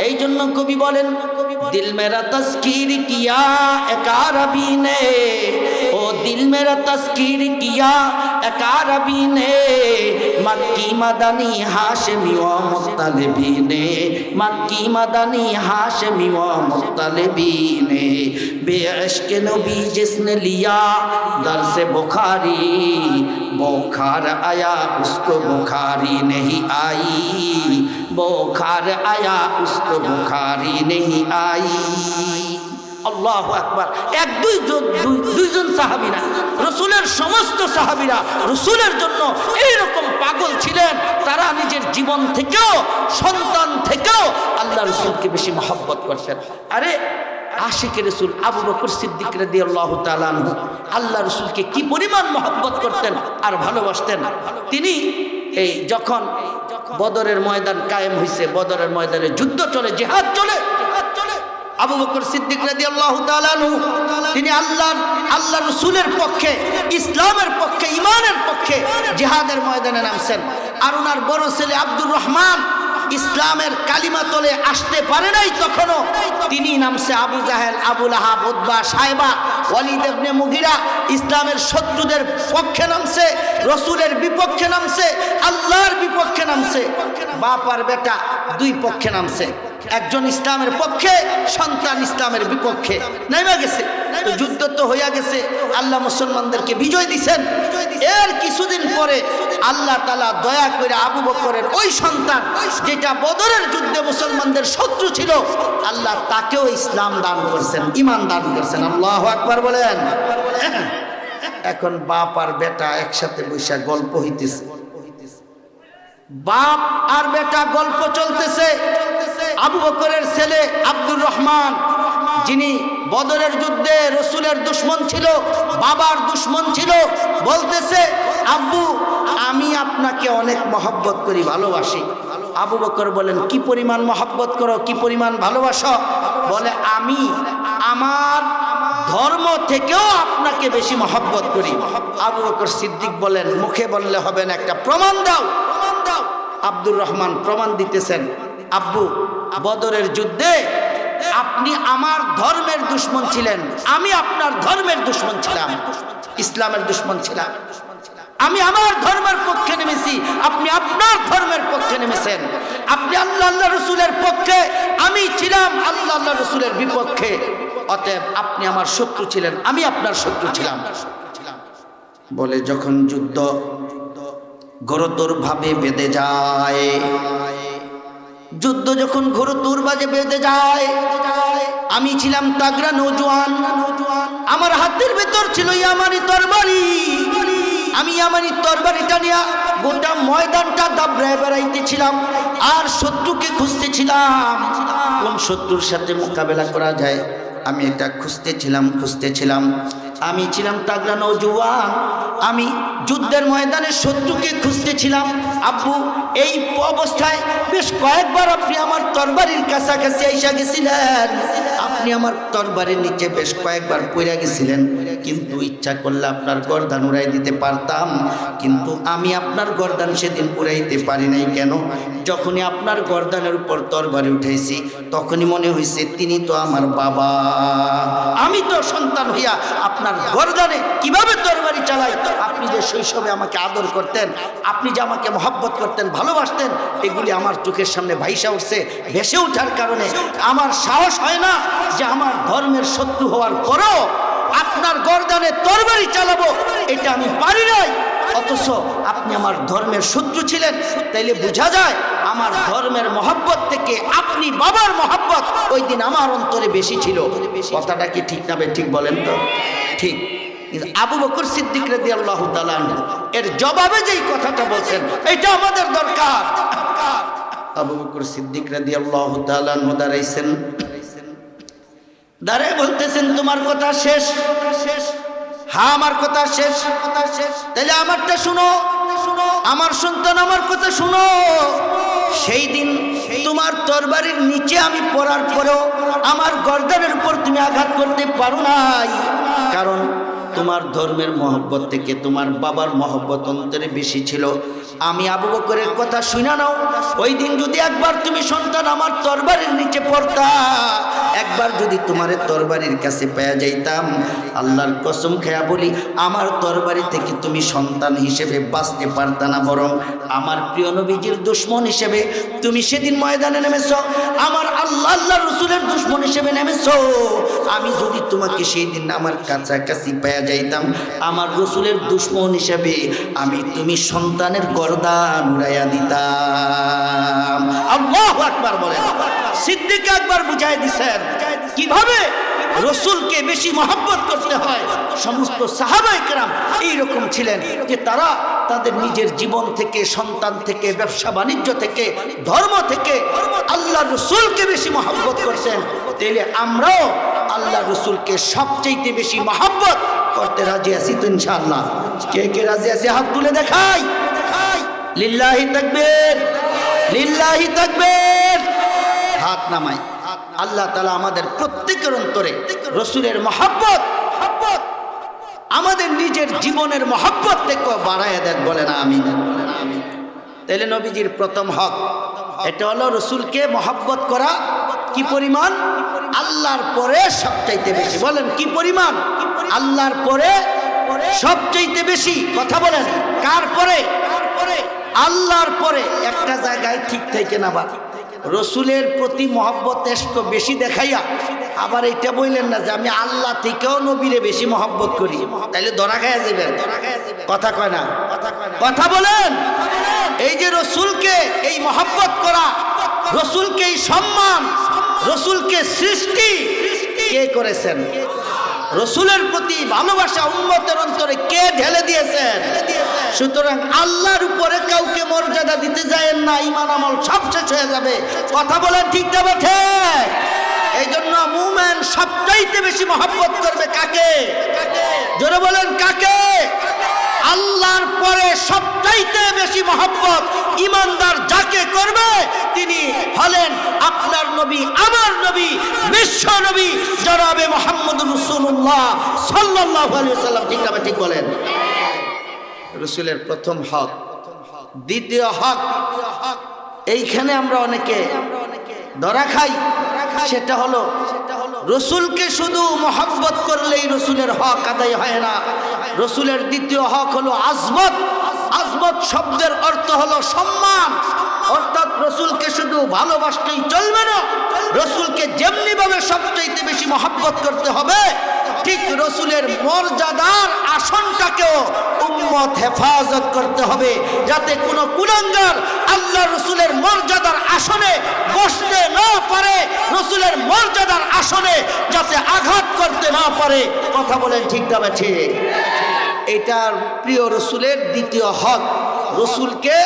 এই জন্য কবি বলেন, দিল মেরা তস্কির কিয়া এক আরবী নে, ও দিল মেরা তস্কির কিয়া এক আরবী নে, মক্কি মাদানী হাশমি ও মুত্তালিবী নে, মক্কি মাদানী হাশমি ও মুত্তালিবী নে, বেइश्क नबी जिसने लिया दर्स बुखारी, बुखार आया उसको बुखारी नहीं आई, बुखार आया उसको बुखारी नहीं आई। আল্লাহু আকবার। এক দুইজন সাহাবী না, রাসূলের সমস্ত সাহাবীরা রাসূলের জন্য এইরকম পাগল ছিলেন। তারা নিজের জীবন থেকেও, সন্তান থেকেও আল্লাহ রাসূলকে বেশি মহব্বত করতেন। আরে আশিক রাসূল আবু বকর সিদ্দিক রাদিয়াল্লাহু তাআলা আনহু আল্লাহ রাসূলকে কি পরিমাণ মহব্বত করতেন আর ভালোবাসতেন। তিনি এই যখন বদরের ময়দান কায়েম হয়েছে, বদরের ময়দানে যুদ্ধ চলে, জিহাদ চলে, আবু বকর সিদ্দিক রাদিয়াল্লাহু তাআলা আনহু তিনি আল্লাহ রাসূলের পক্ষে, ইসলামের পক্ষে, ঈমানের পক্ষে জিহাদের ময়দানে নামছেন। আর ওনার বড় ছেলে আব্দুর রহমান ইসলামের কালিমা তলে আসতে পারে নাই তখনও, তিনি নামছে আবু জাহেল, আবু লাহাব, উতবা, সাইবা, ওয়ালিদ ইবনে মুগিরা, ইসলামের শত্রুদের পক্ষে নামছে, রাসূলের বিপক্ষে নামছে, আল্লাহর বিপক্ষে নামছে। বাপ আর বেটা দুই পক্ষে নামছে, একজন ইসলামের পক্ষে, সন্তান ইসলামের বিপক্ষে নেমে গেছে। তো যুদ্ধ তো হইয়া গেছে, আল্লাহ মুসলমানদেরকে বিজয় দিছেন। এর কিছুদিন পরে আল্লাহ তাআলা দয়া করে আবু বকরের ওই সন্তান, যেটা বদরের যুদ্ধে মুসলমানদের শত্রু ছিল, আল্লাহ তাকেও ইসলাম দান করছেন, ঈমান দান করছেন। আল্লাহু আকবার বলেন। এখন বাপ আর বেটা একসাথে বসে গল্প হইতেছে, বাপ আর বেটা গল্প চলতেছে। আবু বকরের ছেলে আব্দুর রহমান, যিনি বদরের যুদ্ধে রাসূলের দুশমন ছিল, বাবার দুশমন ছিল, বলতেছে, আব্বু আমি আপনাকে অনেক মহব্বত করি, ভালোবাসি। আবু বকর বলেন, কি পরিমাণ মহব্বত করো, কি পরিমাণ ভালোবাসো? বলে, আমি আমার ধর্ম থেকেও আপনাকে বেশি মহব্বত করি। আবু বকর সিদ্দিক বলেন, মুখে বললে হবে না, একটা প্রমাণ দাও। আব্দুর রহমান প্রমাণ দিতেছেন, আব্বু বদরের যুদ্ধে আপনি আমার ধর্মের দুশমন ছিলেন, আমি আপনার ধর্মের দুশমন ছিলাম, ইসলামের দুশমন ছিলাম। আমি আমার ধর্মের পক্ষে নেমেছি, আপনি আপনার ধর্মের পক্ষে নেমেছেন। আপনি আল্লাহ রাসূলের পক্ষে, আমি ছিলাম আল্লাহ রাসূলের বিপক্ষে। অতএব আপনি আমার শত্রু ছিলেন, আমি আপনার শত্রু ছিলাম। বলে, যখন যুদ্ধ ঘোরতর ভাবে বেঁধে যায়, যুদ্ধ যখন ঘোরতর ভাবে বেঁধে যায়, আমি ছিলাম তাগড়া নওজোয়ান, আমার হাতের ভেতর ছিল ইয়ামানি তরবারি। আমি ইয়ামানি তরবারিটা নিয়ে গোটা ময়দানটা দাবড়ায় বেড়াইতেছিলাম আর শত্রুকে খুঁজতেছিলাম, কোন শত্রুর সাথে মোকাবেলা করা যায়। আমি এটা খুঁজতেছিলাম। আমি ছিলাম তাগড়া নওজোয়ান, আমি যুদ্ধের ময়দানে শত্রুকে খুঁজতেছিলাম। আব্বু এই অবস্থায় বেশ কয়েকবার আপনি আমার তরবারির কাছাকাছি এসে গেছিলেন, আপনি আমার তরবারির নিচে বেশ কয়েকবার পড়ে গেছিলেন, কিন্তু ইচ্ছা করলে আপনার গর্দান উড়াই দিতে পারতাম, কিন্তু আমি আপনার গর্দান সেদিন উড়াইতে পারি নাই। কেন? যখনই আপনার গর্দানের উপর তরবারি উঠাইছি তখনই মনে হয়েছে তিনি তো আমার বাবা, আমি তো সন্তান হইয়া আপনার গর্দানে কিভাবে তরবারি চালাই। আপনি যে শৈশবে আমাকে আদর করতেন, আপনি যে আমাকে মহব্বত করতেন, ভালোবাসতেন, এগুলি আমার চোখের সামনে ভাইসা উঠছে। ভেসে ওঠার কারণে আমার সাহস হয় না যে আমার ধর্মের শত্রু হওয়ার পরও আপনার গর্দানে তরবারি চালাবো, এটা আমি পারি নাই। অথচ আপনি আমার ধর্মের শত্রু ছিলেন। তাইলে বোঝা যায় আমার ধর্মের মহব্বত থেকে আপনি বাবার মহব্বত ওই দিন আমার অন্তরে বেশি ছিল। কথাটা কি ঠিক না ঠিক বলেন তো? ঠিক। কিন্তু আবু বকর সিদ্দিক রাদিয়াল্লাহু তাআলা আনহু এর জবাবে যেই কথাটা বলছেন এটা আমাদের দরকার। আবু বকর সিদ্দিক রাদিয়াল্লাহু তাআলা আনহু দাঁড়াইছেন, দাঁড়ায় বলতেছেন তোমার কথা শেষ? হ্যাঁ আমার কথা শেষ। তাহলে আমারটা শুনো, আমার সন্তান আমার কথা শুনো। সেই দিন তোমার তরবারির নিচে আমি পড়ার পরেও আমার গর্দানের উপর তুমি আঘাত করতে পারো নাই, কারণ তোমার ধর্মের মহব্বত থেকে তোমার বাবার মহব্বত অন্তরে বেশি ছিল। আমি আবু বকরের কথা শুনা নাও, ওই দিন যদি একবার তুমি সন্তান আমার তরবারির নিচে পড়তা, একবার যদি তোমার তরবারির কাছে পেয়ে যাইতাম, আল্লাহর কসম খেয়া বলি আমার তরবারি থেকে তুমি সন্তান হিসেবে বাঁচতে পারতা না, বরং আমার প্রিয় নবীজির দুশমন হিসেবে তুমি সেদিন ময়দানে নেমেছ, আমার আল্লাহ রসুলের দুশমন হিসেবে নেমেছ। আমি যদি তোমাকে সেই দিন আমার কাছাকাছি পেয়ে যাইতাম, আমার রসুলের দুশমন হিসেবে আমি তুমি সন্তানের গর্দান উড়াইয়া দিতাম। আল্লাহু আকবার বলেন। সিদ্দিক একবার বুঝাই দিছেন কিভাবে রসুলকে বেশি মহব্বত করতে হয়। সমস্ত সাহাবায়ে কেরাম এইরকম ছিলেন যে তারা তাদের নিজের জীবন থেকে, সন্তান থেকে, ব্যবসা বাণিজ্য থেকে, ধর্ম থেকে আল্লাহ রসুলকে বেশি মহব্বত করতেন। তাইলে আমরাও আল্লাহ রসুলকে সবচেয়ে বেশি মহব্বত করতে রাজি আছি তো ইনশাআল্লাহ? কে কে রাজি আছে হাত তুলে দেখাই। লিল্লাহি তাকবীর, লিল্লাহি তাকবীর। হাত নামাই। আল্লাহ তাআলা আমাদের প্রত্যেকের অন্তরে রসুলের মহব্বত আমাদের নিজের জীবনের মহব্বত থেকে বাড়ায় দেন, বলে না আমিন। তাহলে নবীজির প্রথম হক এটা হলো রসুলকে মহব্বত করা। কি পরিমাণ? আল্লাহর পরে সবচাইতে বেশি। বলেন কি পরিমাণ? আল্লাহর পরে সবচাইতে বেশি। কথা বলেন কার পরে? আল্লাহর পরে। একটা জায়গায় ঠিক থেকে না, বা রসুলের প্রতি মহব্বত এত বেশি দেখাইয়া আবার এটা বললেন না যে আমি আল্লাহ থেকেও নবীরে বেশি মহব্বত করি, তাইলে ধরা খাইয়া যাবেন। কথা কয় না? কথা বলেন। এই যে রসুলকে এই মহব্বত করা, রসুলকে এই সম্মান, রসুলকে সৃষ্টি কে করেছেন? রসুলের প্রতি ভালোবাসা উম্মতের অন্তরে কে ঢেলে দিয়েছেন? সুতরাং আল্লাহর উপরে কাউকে মর্যাদা দিতে যায়েন না, ঈমান আমল সব শেষ হয়ে যাবে। কথা বলেন ঠিক না ঠিক? এই জন্য মুমিন সবচাইতে বেশি মহব্বত করবে কাকে? জোরে বলেন কাকে? আল্লাহর পরে সবচাইতে বেশি মহব্বত ঈমানদার যাকে করবে তিনি হলেন আপনার নবী, আমার নবী, বিশ্ব নবী জনাবে মুহাম্মদুর রাসূলুল্লাহ সাল্লাল্লাহু আলাইহি ওয়াসাল্লাম। ঠিক না ঠিক বলেন? রসুলের প্রথম হক। দ্বিতীয় হক, এইখানে আমরা অনেকে ধরা খাই, সেটা হলো রসুলকে শুধু মহব্বত করলেই রসুলের হক আদায় হয় না। রসুলের দ্বিতীয় হক হলো আজমত। আজমত শব্দের অর্থ হলো সম্মান। অর্থাৎ রসুলকে শুধু ভালোবাসলেই চলবে না, রসুলকে যেমনি ভাবে সবচেয়ে বেশি মহব্বত করতে হবে, ঠিক রসুলের মর্যাদার আসনটাকেও উম্মত হেফাজত করতে হবে, যাতে কোনো কুলাঙ্গার আল্লাহ রসুলের মর্যাদার আসনে বসতে না পারে, রসুলের মর্যাদার আসনে যাতে আঘাত করতে না পারে। কথা বলেন ঠিক না ঠিক? এটার প্রিয় রসুলের দ্বিতীয় হক। রসুলকে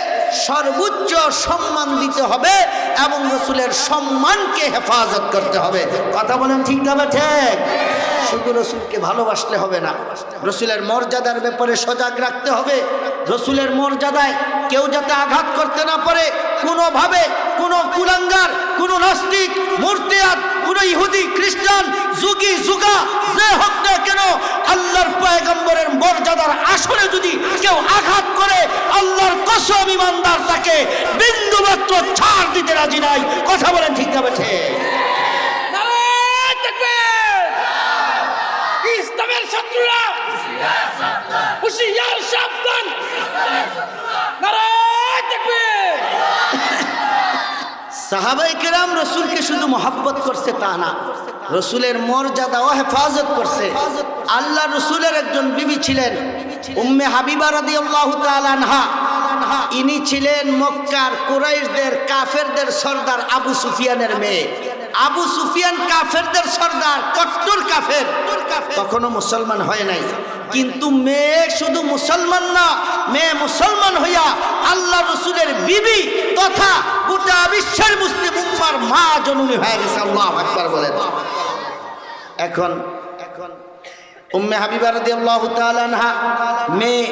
সর্বোচ্চ সম্মান দিতে হবে এবং রসুলের সম্মানকে হেফাজত করতে হবে। কথা বলেন ঠিক না ঠিক? শুধু রসুলকে ভালোবাসলে হবে না, রসুলের মর্যাদার ব্যাপারে সজাগ রাখতে হবে। রসুলের মর্যাদায় কেউ যাতে আঘাত করতে না পারে, কোনোভাবে কোনো কুলাঙ্গার, কোনো নাস্তিক, মুরতাদ, কোনো ইহুদি, খ্রিস্টান, যুগী যুগা যে হোক না কেন, আল্লাহর পয়গম্বরের মর্যাদার আসলে যদি কেউ আঘাত করে, আল্লাহর কসম ঈমানদার তাকে বিন্দুমাত্র ছাড় দিতে রাজি নাই। কথা বলেন ঠিক না ঠিক? ইসলামের শত্রুরা হুঁশিয়ার সাবধান। নারায়ে তাকবীর। সাহাবায়ে কেরাম রসুলকে শুধু মহব্বত করছে তা না, রসুলের মর্যাদাও হেফাজত করছে। আল্লাহ রসুলের একজন বিবি ছিলেন উম্মে হাবিবা রাদিয়াল্লাহু তাআলা আনহা, ইনি ছিলেন মক্কার কুরাইশদের কাফেরদের সর্দার আবু সুফিয়ানের মেয়ে। আবু সুফিয়ান কাফেরদের সর্দার, কট্টর কাফের, তখনো মুসলমান হয় নাই। কিন্তু মেয়ে শুধু মুসলমান না, মেয়ে মুসলমান হইয়া আল্লাহ রসুলের বিবি তথা গোটা বিশ্বের মুসলিম উম্মার মা জননী হয়ে গেছে। আল্লাহু আকবার বলেন। এখন উম্মে হাবিবা রাদিয়াল্লাহু তাআলা আনহা মেয়ে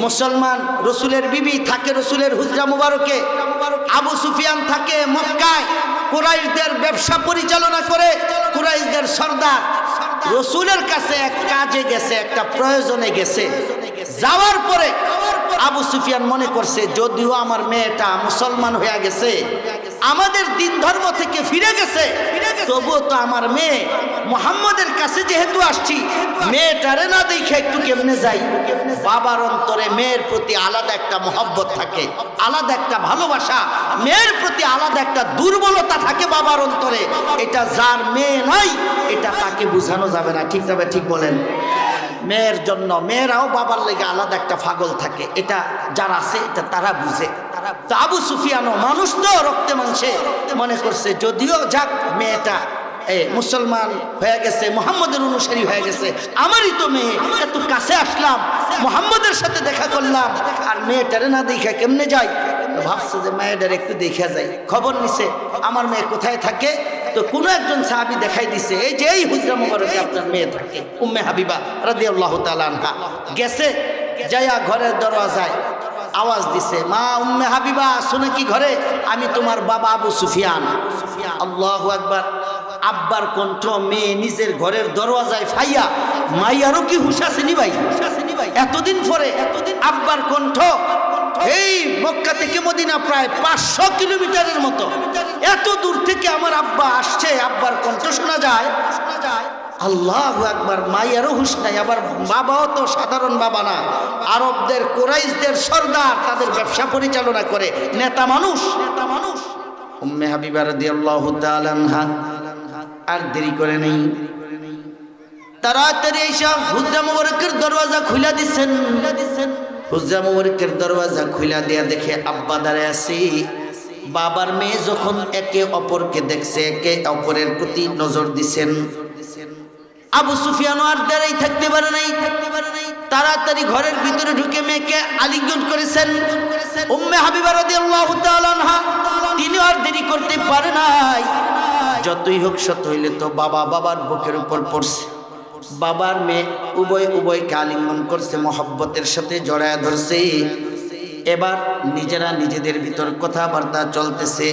মুসলমান, রসুলের বিবি থাকে রসুলের হুজরা মুবারকে। আবু সুফিয়ান থাকে মক্কায়, কুরাইশদের ব্যবসা পরিচালনা করে, কুরাইশদের সর্দার। রসুলের কাছে এক কাজে গেছে, একটা প্রয়োজনে গেছে। যাওয়ার পরে আবু সুফিয়ান মনে করছে যদিও আমার মেয়েটা মুসলমান হয়ে গেছে, আমাদের দিন ধর্ম থেকে ফিরে গেছে, তবুও তো আমার মেয়ে মুহাম্মদের কাছে যেহেতু আসছি, মেয়েটারে না দেখে একটু কেমনে যাই। বাবার অন্তরে মেয়ের প্রতি আলাদা একটা মহব্বত থাকে, আলাদা একটা ভালোবাসা, মেয়ের প্রতি আলাদা একটা দুর্বলতা থাকে বাবার অন্তরে। এটা যার মেয়ে নাই এটা তাকে বোঝানো যাবে না। ঠিক যাবে, ঠিক বলেন। মেয়ের জন্য মেয়েরাও বাবার লেগে আলাদা একটা পাগল থাকে, এটা যারা আছে এটা তারা বুঝে। তো আবু সুফিয়ানও মানুষ তো রক্তে মাংসে মনে করছে যদিও যাক মেয়েটা মুসলমান হয়ে গেছে, মুহাম্মদের অনুসারী হয়ে গেছে, আমারই তো মেয়ে, এত কাছে আসলাম, মুহাম্মদের সাথে দেখা করলাম, আর মেয়েটারে না দেখে কেমনে যাই। ভাবছে যে মেয়েটার একটু দেখা যায়। খবর নিছে আমার মেয়ে কোথায় থাকে। তো কোনো একজন সাহাবী দেখাই দিছে, এই যে এই হুজরা মুবারকে আপনার মেয়ে থাকে, উম্মে হাবিবা রাদিয়াল্লাহু তাআলা আনহা। গেছে, যায়া ঘরের দরওয়াজায় আওয়াজ দিছে, মা উম্মে হাবিবা শুনে কি ঘরে? আমি তোমার বাবা আবু সুফিয়ান। আল্লাহু আকবার। আব্বার কণ্ঠ, মেয়ে নিজের ঘরের দরওয়াজায় ফাইয়া। মাইয়ারও কি হুঁশ আসেনি ভাই? এতদিন পরে আব্বার কণ্ঠ। এই মক্কা থেকে মদিনা প্রায় 500 কিলোমিটারের মতো, এত দূর থেকে আমার আব্বা আসছে, আব্বার কণ্ঠ শোনা যায়। আল্লাহু আকবার। মাইয়ারও হুঁশ নাই, আবার বাবাও তো সাধারণ বাবা না, আরবদের কুরাইশদের সর্দার, তাদের ব্যবসা পরিচালনা করে, নেতা মানুষ। উম্মে হাবিবা রাদিয়াল্লাহু তাআলা আনহা আর দেরি করে নেই, তাড়াতাড়ি এসে হুজরা মুবারকের দরওয়াজা খুলে দিচ্ছেন। হুজরা মুবারকের দরওয়াজা খুলে দিয়া দেখে আব্বা দাঁড়ায় আছে। বাবার মেয়ে যখন একে অপরকে দেখছে, একে অপরের প্রতি নজর দিচ্ছেন। আবু সুফিয়ান আর দাঁড়াই থাকতে পারে নাই, তাড়াতাড়ি ঘরের ভিতরে ঢুকে মেয়েকে আলিঙ্গন করেছেন। উম্মে হাবিবা রাদিয়াল্লাহু তাআলা আনহা তিনি আর দেরি করতে পারে নাই। যতই হোক সত হইলে তো বাবার বুকের উপর পড়ছে। বাবার মেয়ে উভয়কে আলিঙ্গন করছে, মহব্বতের সাথে জড়ায় ধরছে। এবার নিজেরা নিজেদের ভিতর কথাবার্তা চলতেছে।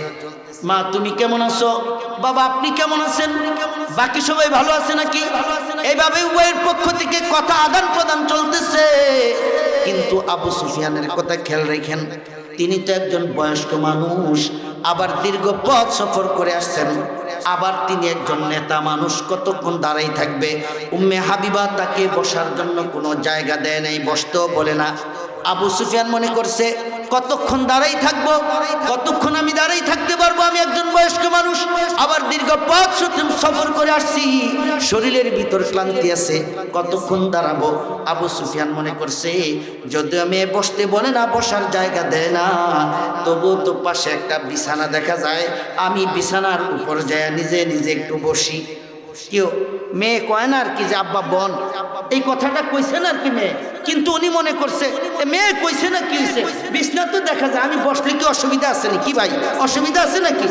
মা তুমি কেমন আছো? বাবা আপনি কেমন আছেন? বাকি সবাই ভালো আছে নাকি? এইভাবে উভয়ের পক্ষ থেকে কথা আদান প্রদান চলতেছে। কিন্তু আবু সুফিয়ানের কথা খেয়াল রেখেন, তিনি তো একজন বয়স্ক মানুষ, আবার দীর্ঘ পথ সফর করে আসছেন, আবার তিনি একজন নেতা মানুষ, কতক্ষণ দাঁড়াই থাকবে? উম্মে হাবিবা তাকে বসার জন্য কোনো জায়গা দেয় নাই, বসতেও বলে না। আবু সুফিয়ান মনে করছে কতক্ষণ দাঁড়াই থাকবো, কতক্ষণ আমি দাঁড়াই থাকতে পারবো? আমি একজন বয়স্ক মানুষ, আবার দীর্ঘ পথ সফর করে আসছি, শরীরের ভিতর ক্লান্তি আছে, কতক্ষণ দাঁড়াবো? আবু সুফিয়ান মনে করছে যদি আমি বসতে বলে না, বসার জায়গা দেয় না, তবুও তো পাশে একটা বিছানা দেখা যায়, আমি বিছানার উপর যায় নিজে একটু বসি। কেউ মেয়ে কয় না আর কি যে আব্বা বন, এই কথাটা কইছেন আর কি মেয়ে, কিন্তু উনি মনে করছে মেয়ে কইছে না, কি হয়েছে, বিছনা তো দেখা যায়, আমি বসলে কি অসুবিধা আছে নাকি ভাই? অসুবিধা আছে নাকি?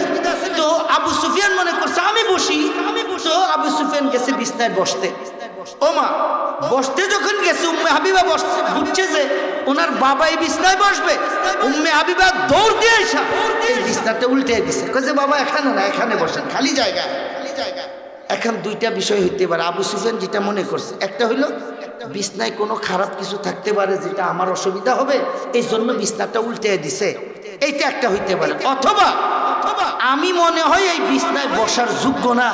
তো আবু সুফিয়ান মনে করছে আমি বসি। তো আবু সুফিয়ান গেছে বিছনায় বসতে। ও মা, বসতে যখন গেছে উম্মে হাবিবা বসছে, বুঝছে যে ওনার বাবা এই বিছনায় বসবে। উম্মে হাবিবা দৌড় দিয়ে এসে এই বিছনাটা উল্টে দিছে, কইছে বাবা এখানে না, এখানে বসেন, খালি জায়গা। এখন দুইটা বিষয় হইতে পারে। আবু সুফিয়ান যেটা মনে করছে, একটা হইল বিছনায় কোনো খারাপ কিছু থাকতে পারে যেটা আমার অসুবিধা হবে, এই জন্য বিছনাটা উল্টে দিছে, এইটা একটা হইতে পারে। অথবা আমি মনে হয় এই বিছনায় বসার যোগ্য না,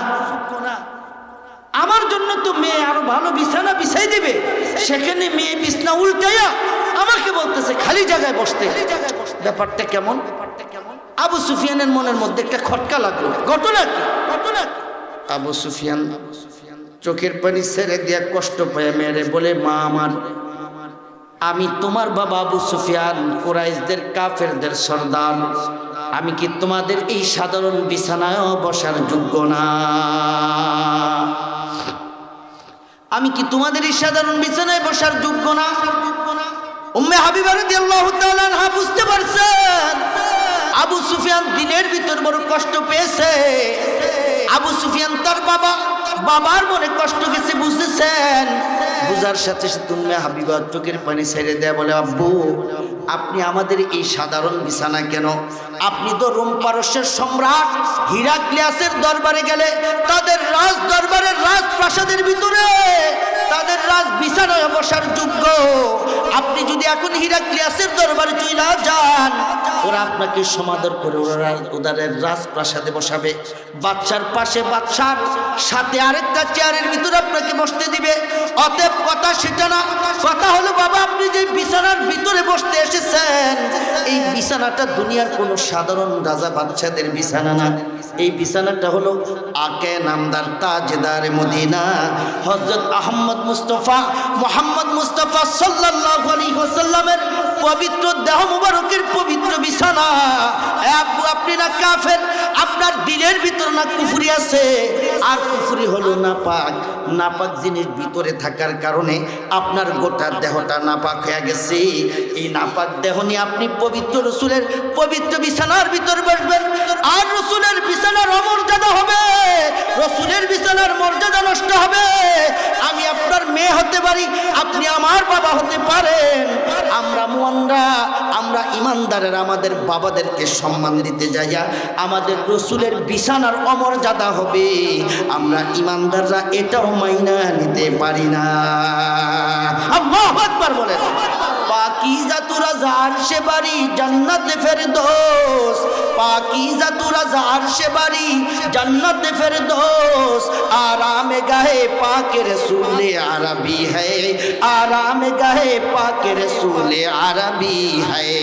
আমার জন্য তো মেয়ে আরো ভালো বিছানা বিছাই দিবে, সেখানে মেয়ে বিছনা উল্টাইয়া আমাকে বলতেছে খালি জায়গায় বসতে। ব্যাপারটা কেমন? আবু সুফিয়ানের মনের মধ্যে একটা খটকা লাগলো। ঘটনা কি? আবু সুফিয়ান চোখের পানি ছেড়ে দিয়া কষ্ট পায় মেয়েরে বলে, মা আমার আমি তোমার বাবা আবু সুফিয়ান কুরাইশদের কাফেরদের সর্দার, আমি কি তোমাদের এই সাধারণ বিছানায় বসার যোগ্য না? আমি কি তোমাদের এই সাধারণ বিছানায় বসার যোগ্য না? উম্মে হাবিবা রাদিয়াল্লাহু তাআলা আনহা বুঝতে পারছেন আবু সুফিয়ান দিলের ভিতর বড় কষ্ট পেয়েছে। আবু সুফিয়ান তার বাবার মনে কষ্ট গেছে বুঝতেছেন। বুঝার সাথে সাথে উম্মে হাবিবা চোখের পানি ছেড়ে দেয়া বলে, আব্বু আপনি আমাদের এই সাধারণ বিছানা কেন? আপনি তো রোম পারস্যের সম্রাট হিরাক্লিয়াসের দরবারে গেলে তাদের রাজ দরবারের রাজপ্রাসাদের ভিতরে তাদের রাজ বিছানায় বসার যোগ্য। আপনি যদি এখন হিরাক্লিয়াসের দরবারে চলে যান, ওরা আপনাকে সমাদর করে ওদের রাজপ্রাসাদে বসাবে। বাদশার পাশে বাদশার সাথে আরেকটা চেয়ারের ভিতরে আপনাকে বসতে দিবে। অতএব কথা সেটা না, কথা হলো বাবা আপনি যে বিছানার ভিতরে বসতে এসেছেন, এই বিছানাটা দুনিয়ার কোনো সাধারণ রাজা বাদশাদের বিছানা না। এই বিছানাটা হলো আকে নামদার তাজদার মদিনা হযরত মুহাম্মদ মুস্তাফা সাল্লাল্লাহু আলাইহি ওয়াসাল্লামের পবিত্র দেহ মুবারকের পবিত্র বিছানা। আব্বু আপনি না কাফের, আপনার দিলের ভিতর না কুফরি আছে, আর কুফরি হলো নাপাক জিনিস ভিতরে থাকার কারণে আপনার গোটা দেহটা নাপাক হয়ে গেছে। এই নাপাক দেহ নিয়ে আপনি পবিত্র রসুলের পবিত্র বিছানার ভিতর বসবেন, আর রসুলের বিছানার অমর্যাদা হবে, রসুলের বিছানার মর্যাদা নষ্ট হবে। আমি আপনার মেয়ে হতে পারি, আপনি আমার বাবা হতে পারেন, আমরা ইমানদারের আমাদের বাবাদেরকে সম্মান দিতে যাইয়া আমাদের রসুলের বিছানার অমর্যাদা হবে। আমরা ইমানদাররা এটাও মাইনা নিতে পারি না। আল্লাহু আকবার বলেন। পাকিজা তুরা আরশে বাড়ি জান্নাতে ফেরদৌস, পাকিজা তুরা আরশে বাড়ি জান্নাতে ফেরদৌস, আরামে গাহে পাকে রসুলে আরবি হ্যায়, আরামে গাহে পাকে রসুলে আরবি হ্যায়।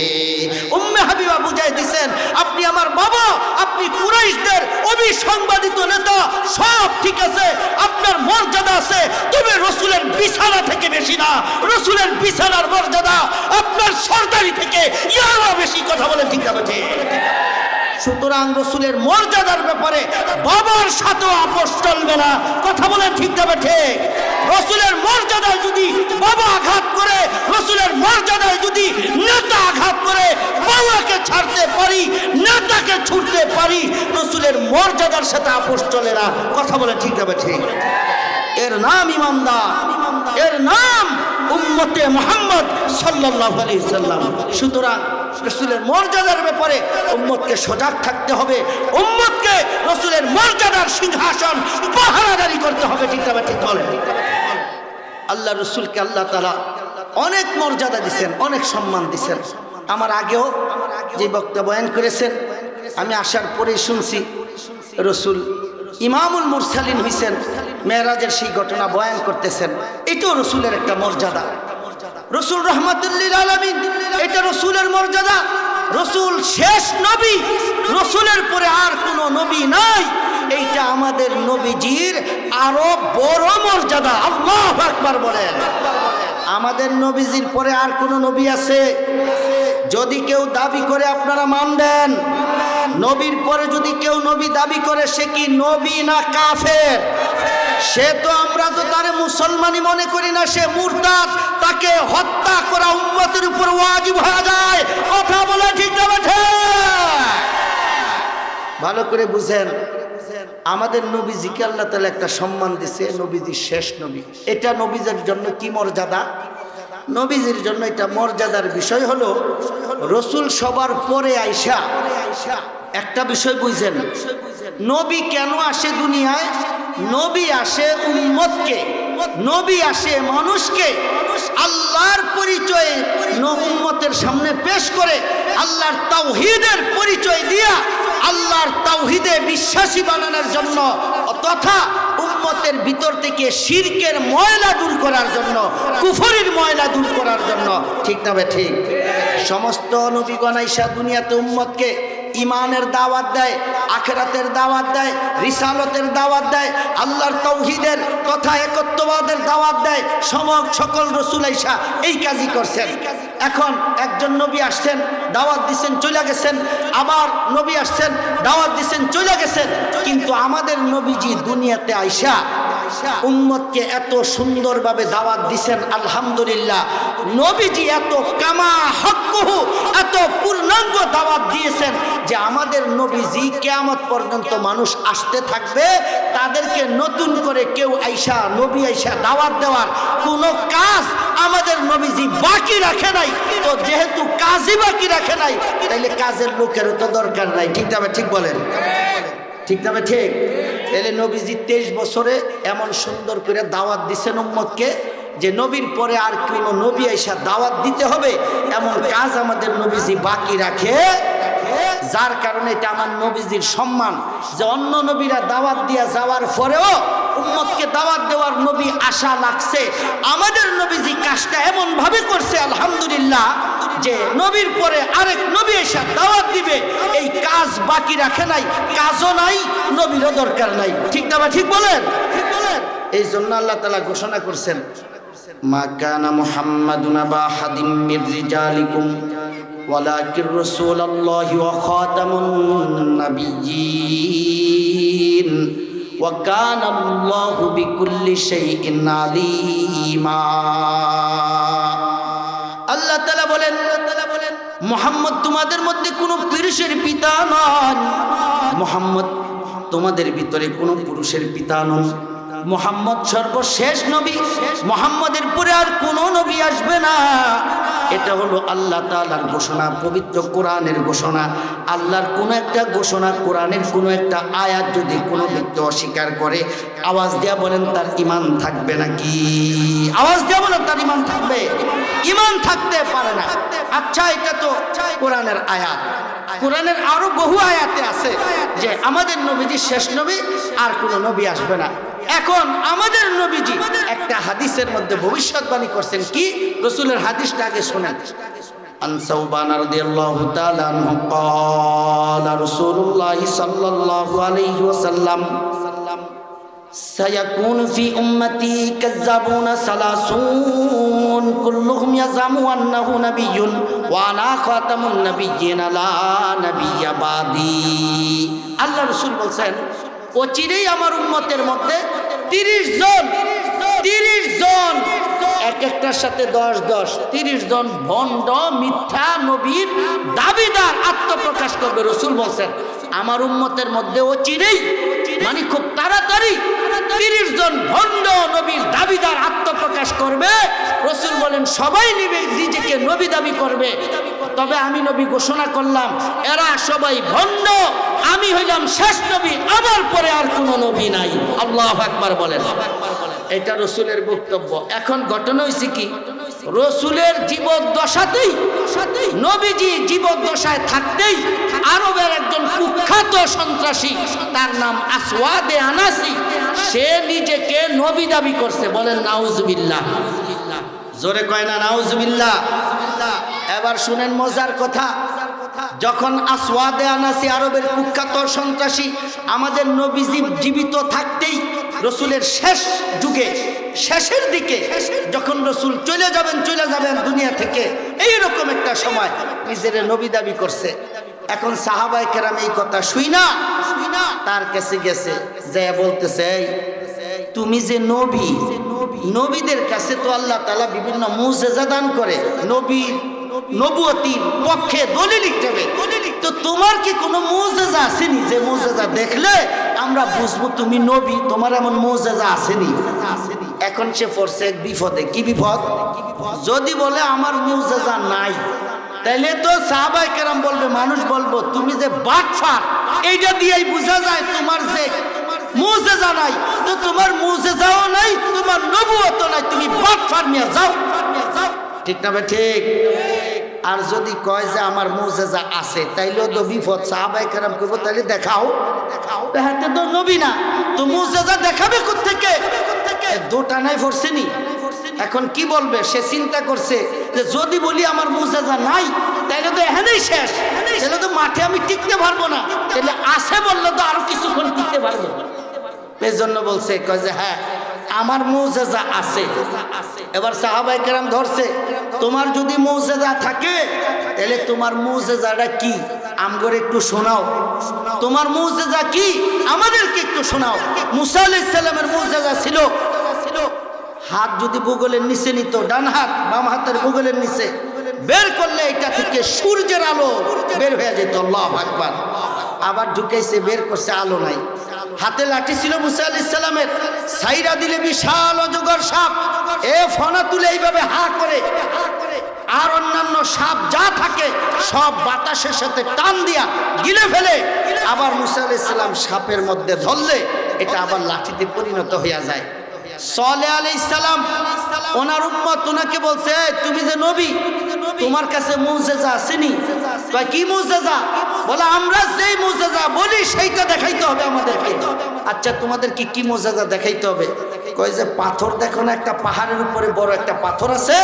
উম্মে হাবিবা বুঝাই দিছেন আপনি আমার বাবা, আপনি কুরাইশদের অবিসংবাদিত নেতা, সব ঠিক আছে, আপনার মর্যাদা আছে, তবে রসুলের বিছানা থেকে বেশি না। রসুলের বিছানার মর্যাদা আপনার সরদারি থেকে ইয়ারও বেশি। কথা বলে ঠিক আছে। সুতরাং রসুলের মর্যাদার ব্যাপারে বাবার সাথেও আপোষ চলবে না। কথা বলে ঠিক যাবে ঠিক। রসুলের মর্যাদায় যদি বাবা আঘাত করে, রসুলের মর্যাদায় যদি নেতা আঘাত করে, বাবাকে ছাড়তে পারি, নেতাকে ছুটতে পারি, রসুলের মর্যাদার সাথে আপোষ চলে না। কথা বলে ঠিক যাবে ঠিক। এর নাম ইমানদার, এর নাম উম্মতে মুহাম্মদ সাল্লাল্লাহু আলাইহি সাল্লাম। সুতরাং রসুলের মর্যাদার ব্যাপারে উম্মতকে সজাগ থাকতে হবে, উম্মতকে রসুলের মর্যাদার সিংহাসন পাহারাদারি করতে হবে। ঠিক আছে ঠিক বলেন। আল্লাহ রসুলকে আল্লাহ তাআলা অনেক মর্যাদা দিয়েছেন, অনেক সম্মান দিয়েছেন। আমার আগেও যে বক্তা বয়ান করেছেন, আমি আসার পরেই শুনছি রসুল ইমামুল মুরসালিন হইছেন, মেরাজের সেই ঘটনা বয়ান করতেছেন। এটাও রসুলের একটা মর্যাদা। রসুল রাহমাতুল লিল আলামিন, এটা রসুলের মর্যাদা। রসুল শেষ নবী, রসুলের পরে আর কোনো নবী নাই। এইটা আমাদের নবীজির আরো বড় মর্যাদা। আল্লাহু আকবার বলেন। আমাদের নবীজির পরে আর কোনো নবী আছে? যদি কেউ দাবি করে আপনারা মানবেন, নবীর পরে যদি কেউ নবী দাবি করে, সে কি নবী না কাফের? সে তো আমরা তো তারে মুসলমানই মনে করি না, সে মুরতাদ। তাকে হত্যা করা উম্মতের উপর ওয়াজিব হয়ে যায়। কথা বলে ঠিক যাবে ঠিক। ভালো করে বুঝেন, আমাদের নবীজিকে আল্লাহ তাআলা একটা সম্মান দিছে, নবীজি শেষ নবী। এটা নবীদের জন্য কি মর্যাদা? নবীজির জন্য এটা মর্যাদার বিষয় হলো রসুল সবার পরে আইসা একটা বিষয় বুঝেন, নবী কেন আসে দুনিয়ায়? নবী আসে উম্মতকে, নবী আসে মানুষকে আল্লাহর পরিচয়ে উম্মতের সামনে পেশ করে, আল্লাহর তাওহীদের পরিচয় দিয়া আল্লাহর তাওহীদে বিশ্বাসী বানানোর জন্য, তথা উম্মতের ভিতর থেকে শিরকের ময়লা দূর করার জন্য, কুফরির ময়লা দূর করার জন্য। ঠিক না ভাই ঠিক? সমস্ত নবীগণ আইসা দুনিয়াতে উম্মতকে ইমানের দাওয়াত দেয়, আখিরাতের দাওয়াত দেয়, রিসালতের দাওয়াত দেয়, আল্লাহর তাওহীদের তথা একত্ববাদের দাওয়াত দেয়। সকল রাসূল আইসা এই কাজই করছেন। এখন একজন নবী আসছেন, দাওয়াত দিচ্ছেন, চলে গেছেন, আবার নবী আসছেন, দাওয়াত দিচ্ছেন, চলে গেছেন। কিন্তু আমাদের নবীজি দুনিয়াতে আইসা উম্মতকে এত সুন্দরভাবে দাওয়াত দিছেন, আলহামদুলিল্লাহ। নবীজি এত কামা হক্কুহু, এত পূর্ণাঙ্গ দাওয়াত দিয়েছেন যে আমাদের নবীজি কিয়ামত পর্যন্ত মানুষ আসতে থাকবে, তাদেরকে নতুন করে কেউ আইসা নবী আইসা দাওয়াত দেওয়ার কোনো কাজ আমাদের নবীজি বাকি রাখে নাই। তো যেহেতু কাজই বাকি রাখে নাই, তাইলে কাজের লোকেরও তো দরকার নাই। ঠিক তবে ঠিক বলেন, ঠিক তবে ঠিক। তাহলে নবীজি 23 বছরে এমন সুন্দর করে দাওয়াত দিচ্ছেন উম্মতকে যে নবীর পরে আর কোনো নবী আইসা দাওয়াত দিতে হবে এমন কাজ আমাদের নবীজি বাকি রাখে। যার কারণে এটা আমার নবীজির সম্মান যে অন্য নবীরা দাওয়াত দিয়া যাওয়ার পরেও উম্মতকে দাওয়াত দেওয়ার নবী আশা লাগছে। আমাদের নবীজি কাজটা এমন ভাবে করছে আলহামদুলিল্লাহ যে নবীর পরে আরেক নবী এসে দাওয়াত দিবে, এই কাজ বাকি রাখে নাই, কাজও নাই, নবীরও দরকার নাই। ঠিক না? ঠিক বলেন, ঠিক বলেন। এই জন্য আল্লাহ তাআলা ঘোষণা করছেন, মা কানা মুহাম্মাদুন আবা আহাদিম মির রিজালিকুম ওয়ালাকির রাসূলুল্লাহি ওয়া খাতামুন নাবিয়্যিন ওয়া কানা আল্লাহু বিকুল্লি শাইইন আলীমা। আল্লাহ তাআলা বলেন, মুহাম্মদ তোমাদের মধ্যে কোনো পুরুষের পিতা নন, মুহাম্মদ তোমাদের ভিতরে কোনো পুরুষের পিতা নন, মুহাম্মদ সর্বশেষ নবী, মুহাম্মদের পরে আর কোনো নবী আসবে না। এটা হলো আল্লাহ তাআলার ঘোষণা, পবিত্র কোরআনের ঘোষণা। আল্লাহর কোনো একটা ঘোষণা, কোরআনের কোনো একটা আয়াত যদি কোনো ব্যক্তি অস্বীকার করে, আওয়াজ দিয়া বলেন তার ঈমান থাকবে নাকি? আওয়াজ দিয়া বলেন তার ঈমান থাকবে? ঈমান থাকতে পারে না। আচ্ছা, এটা তো কোরআনের আয়াত। কোরআনের আরো বহু আয়াতে আছে যে আমাদের নবীজি শেষ নবী, আর কোনো নবী আসবে না। এখন আমাদের নবীজি একটা হাদিসের মধ্যে ভবিষ্যৎবাণী করছেন। কি? রাসূলের হাদিসটা আগে শুনেন। আন সাওবান রাদিয়াল্লাহু তাআলা আনহু ক্বালা রাসূলুল্লাহ সাল্লাল্লাহু আলাইহি ওয়াসাল্লাম সায়াকুনু ফি উম্মতি কাযাবুনা সালাসুন কুল্লুহুম ইয়াজামু আন্নাহু নাবিয়্যুন ওয়া আনা খাতামুন নাবিয়্যিন লা নাবিয়্যা বাদি। আল্লাহ রাসূল বলেন, অচিরেই আমার উম্মতের মধ্যে 30 জন এক একটার সাথে 10 30 জন ভণ্ড মিথ্যা নবীর দাবিদার আত্মপ্রকাশ করবে। রাসূল বলেন আমার উম্মতের মধ্যে অচিরেই, মানে খুব তাড়াতাড়ি 30 জন ভণ্ড নবীর দাবিদার আত্মপ্রকাশ করবে। রাসূল বলেন সবাই নিজেকে নবী দাবি করবে, তবে আমি নবী ঘোষণা করলাম এরা সবাই ভণ্ড, আমি হইলাম শেষ নবী, আমার পরে আর কোনো নবী নাই। আল্লাহু আকবার বলেন। এটা রাসূলের বক্তব্য। এখন ঘটনা হয়েছে কি, রাসূলের জীবদ্দশাতেই, নবীজি জীবদ্দশায় থাকতেই আরবের একজন কুখ্যাত সন্ত্রাসী, তার নাম আসওয়াদে আনাসি, সে নিজেকে নবী দাবি করছে। বলেন নাউজুবিল্লাহ। জোরে কয় না নাউজুবিল্লাহ। এবার শুনেন মজার কথা। যখন আসওয়াদে আনাসি আরবের কুখ্যাত সন্ত্রাসী আমাদের নবীজি জীবিত থাকতেই, রাসূলের শেষ যুগে শেষের দিকে যখন রাসূল চলে যাবেন দুনিয়া থেকে, এইরকম একটা সময় নিজের নবী দাবি করছে। এখন সাহাবায়ে কেরাম এই কথা শুই না তার কাছে গেছে, যে বলতেছে তুমি যে নবী, নবীদের কাছে তো আল্লাহ তাআলা বিভিন্ন মুজিজা দান করে, নবুয়তির পক্ষে দলিল হিসেবে, তো তোমার কি কোনো মুজিজা আসেনি যে মুজিজা দেখলে আমরা বুঝবো তুমি নবী? তোমার এমন মুজিজা আসেনি? এখন সে পড়ছে এক বিপদে। কি বিপদ? যদি বলে আমার মুজিজা নাই, তাইলে তো সাহাবায়ে কেরাম বলবে, মানুষ বলবো তুমি যে বাটফার, এইটা দিয়েই বোঝা যায় তোমার যে মুজিজা নাই। তো তোমার মুজিজাও নাই, তোমার নবুয়তও নাই, তুমি বাটফার নিয়ে যাও। ঠিক না ভাই? ঠিক। আর যদি কয় যে আমার মুজিজা আছে, তাইলেও তো বিপদ। সাহাবায়ে কেরাম কইবো তাইলে দেখাও, হাতে তো নবী না, তো মুজিজা দেখাবে কোত্থেকে? দুটা নাই পড়ছেনি। এখন কি বলবে? সে চিন্তা করছে যে যদি বলি আমার মুজিজা নাই, তাইলে তো এখানেই শেষ, তাহলে তো মাঠে আমি টিকতে পারবো না, তাহলে আসে বললে তো আরো কিছুক্ষণ টিকতে পারবো। এই জন্য বলছে কয় যে হ্যাঁ আমার মুজেজা আছে। এবার সাহাবায়ে কেরাম ধরছে, তোমার যদি মুজেজা থাকে তাহলে তোমার মুজেজাটা কি আমগরে একটু শোনাও, তোমার মুজেজা কি আমাদেরকে একটু শোনাও। মুসা আলাইহিস সালামের মুজেজা ছিল হাত যদি বুগলের নিচে নিত, ডান হাত বাম হাতের বুগলের নিচে বের করলে এটা থেকে সূর্যের আলো বের হয়ে যেত। আল্লাহু আকবার। আবার ঢুকাইছে, বের করছে, আলো নাই। হাতে লাঠি ছিল মুসা আলাইহিস সালামের, সাইরা দিলে বিশাল অজগর সাপ এ ফনা তুলে এইভাবে হা করে, আর অন্যান্য সাপ যা থাকে সব বাতাসের সাথে টান দিয়া গিলে ফেলে। আবার মুসা আলাইহিস সালাম সাপের মধ্যে ধরলে এটা আবার লাঠিতে পরিণত হইয়া যায়। সালেহ আলাইহিস সালাম ওনার উম্মত ওনাকে বলছে, তুমি যে নবী, তোমার কাছে মুজেজা আসেনি? কয় কি মুজেজা? বলে আমরা যেই মুজেজা বলি সেইটা দেখাইতে হবে আমাদেরকে। আচ্ছা তোমাদের কি কি মুজেজা দেখাইতে হবে? কয় যে পাথর দেখো না, একটা পাহাড়ের উপরে বড় একটা পাথর আছে?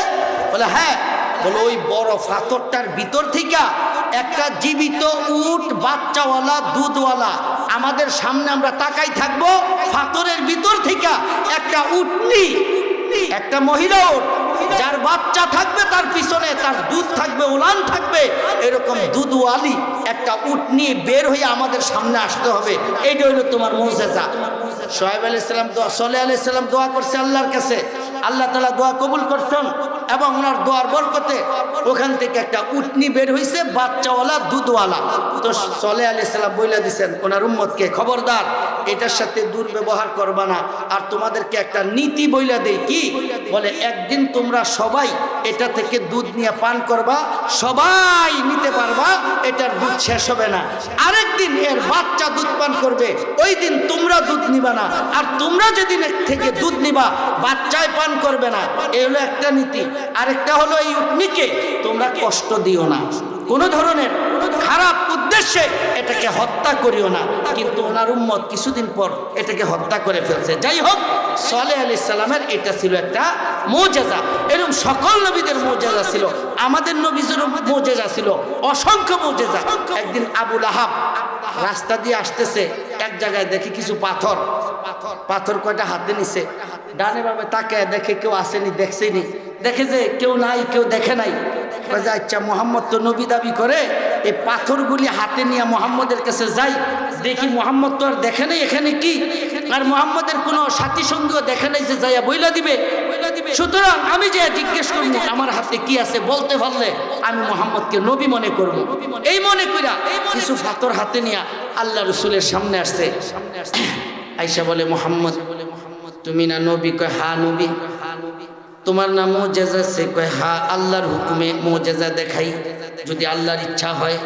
বলে হ্যাঁ। বলে ওই বড় পাথরটার ভিতর থেকে একটা জীবিত উট বাচ্চাওয়ালা দুধওয়ালা আমাদের সামনে আমরা তাকাই থাকবো, পাথরের ভিতর থেকে একটা উটনি, একটা মহিলা উট যার বাচ্চা থাকবে, তার পিছনে তার দুধ থাকবে, উলান থাকবে, এরকম দুধওয়ালি একটা উটনি বের হয়ে আমাদের সামনে আসতে হবে। এইটা হইলো তোমার মুজেজা। সোহেব আলাইহিস সালাম সালেহ আলাইহিস সালাম দোয়া করছে আল্লাহর কাছে, আল্লাহ তাআলা দোয়া কবুল করছেন এবং ওনার দোয়ার বরকতে ওখান থেকে একটা উটনি বের হইছে, বাচ্চাওয়ালা দুধওয়ালা। তো সালেহ আলাইহিস সালাম বইলা দিয়েছেন ওনার উম্মতকে, খবরদার এটার সাথে দুর্ব্যবহার করবা না। আর তোমাদেরকে একটা নীতি বইলা দেই, কি বলে, একদিন তোমরা সবাই এটা থেকে দুধ নিয়ে পান করবা, সবাই নিতে পারবা, এটার দুধ শেষ হবে না। আরেকদিন এর বাচ্চা দুধ পান করবে, ওই দিন তোমরা দুধ নিবা না, আর তোমরা যেদিন থেকে দুধ নিবা বাচ্চায় পান করবে না। এই হলো একটা নীতি। আরেকটা হলো এই উটনিকে তোমরা কষ্ট দিও না, কোন ধরনের খারাপ উদ্দেশ্যে এটাকে হত্যা করিও না। কিন্তু ওনার উম্মত কিছুদিন পর এটাকে হত্যা করে ফেলছে। যাই হোক, সালেহ আলাইহিস সালামের এটা ছিল একটা মুজেজা। এরকম সকল নবীদের মুজেজা ছিল, আমাদের নবীদের মুজেজা ছিল অসংখ্য মুজেজা। একদিন আবু লাহাব রাস্তা দিয়ে আসতেছে, এক জায়গায় দেখে কিছু পাথর, পাথর কয়টা হাতে নিছে, ডানে বামে তাকায় দেখে কেউ আসেনি, দেখছেনি, দেখে যে কেউ নাই, কেউ দেখে নাই। আচ্ছা মোহাম্মদ তো নবী দাবি করে, এই পাথরগুলি হাতে নিয়ে মোহাম্মদের কাছে যাই, দেখি মোহাম্মদ তো আর দেখে নাই এখানে কি, আর মোহাম্মদের কোনো সাথী সঙ্গীও দেখে নাই যে যাইয়া বইলা দিবে। সুতরাং আমি যে জিজ্ঞেস করবো আমার হাতে কি আছে, বলতে পারলে আমি মোহাম্মদকে নবী মনে করবো। এই মনে কইরা কিছু পাথর হাতে নিয়ে আল্লাহ রসুলের সামনে আসছে। আয়েশা বলে, মোহাম্মদ তুমি না নবী? কয় হা নবী। তোমার নাম মুজেজা আছে? কয় হা, আল্লাহর হুকুমে মুজেজা দেখাই, যদি আল্লাহর ইচ্ছা হয়।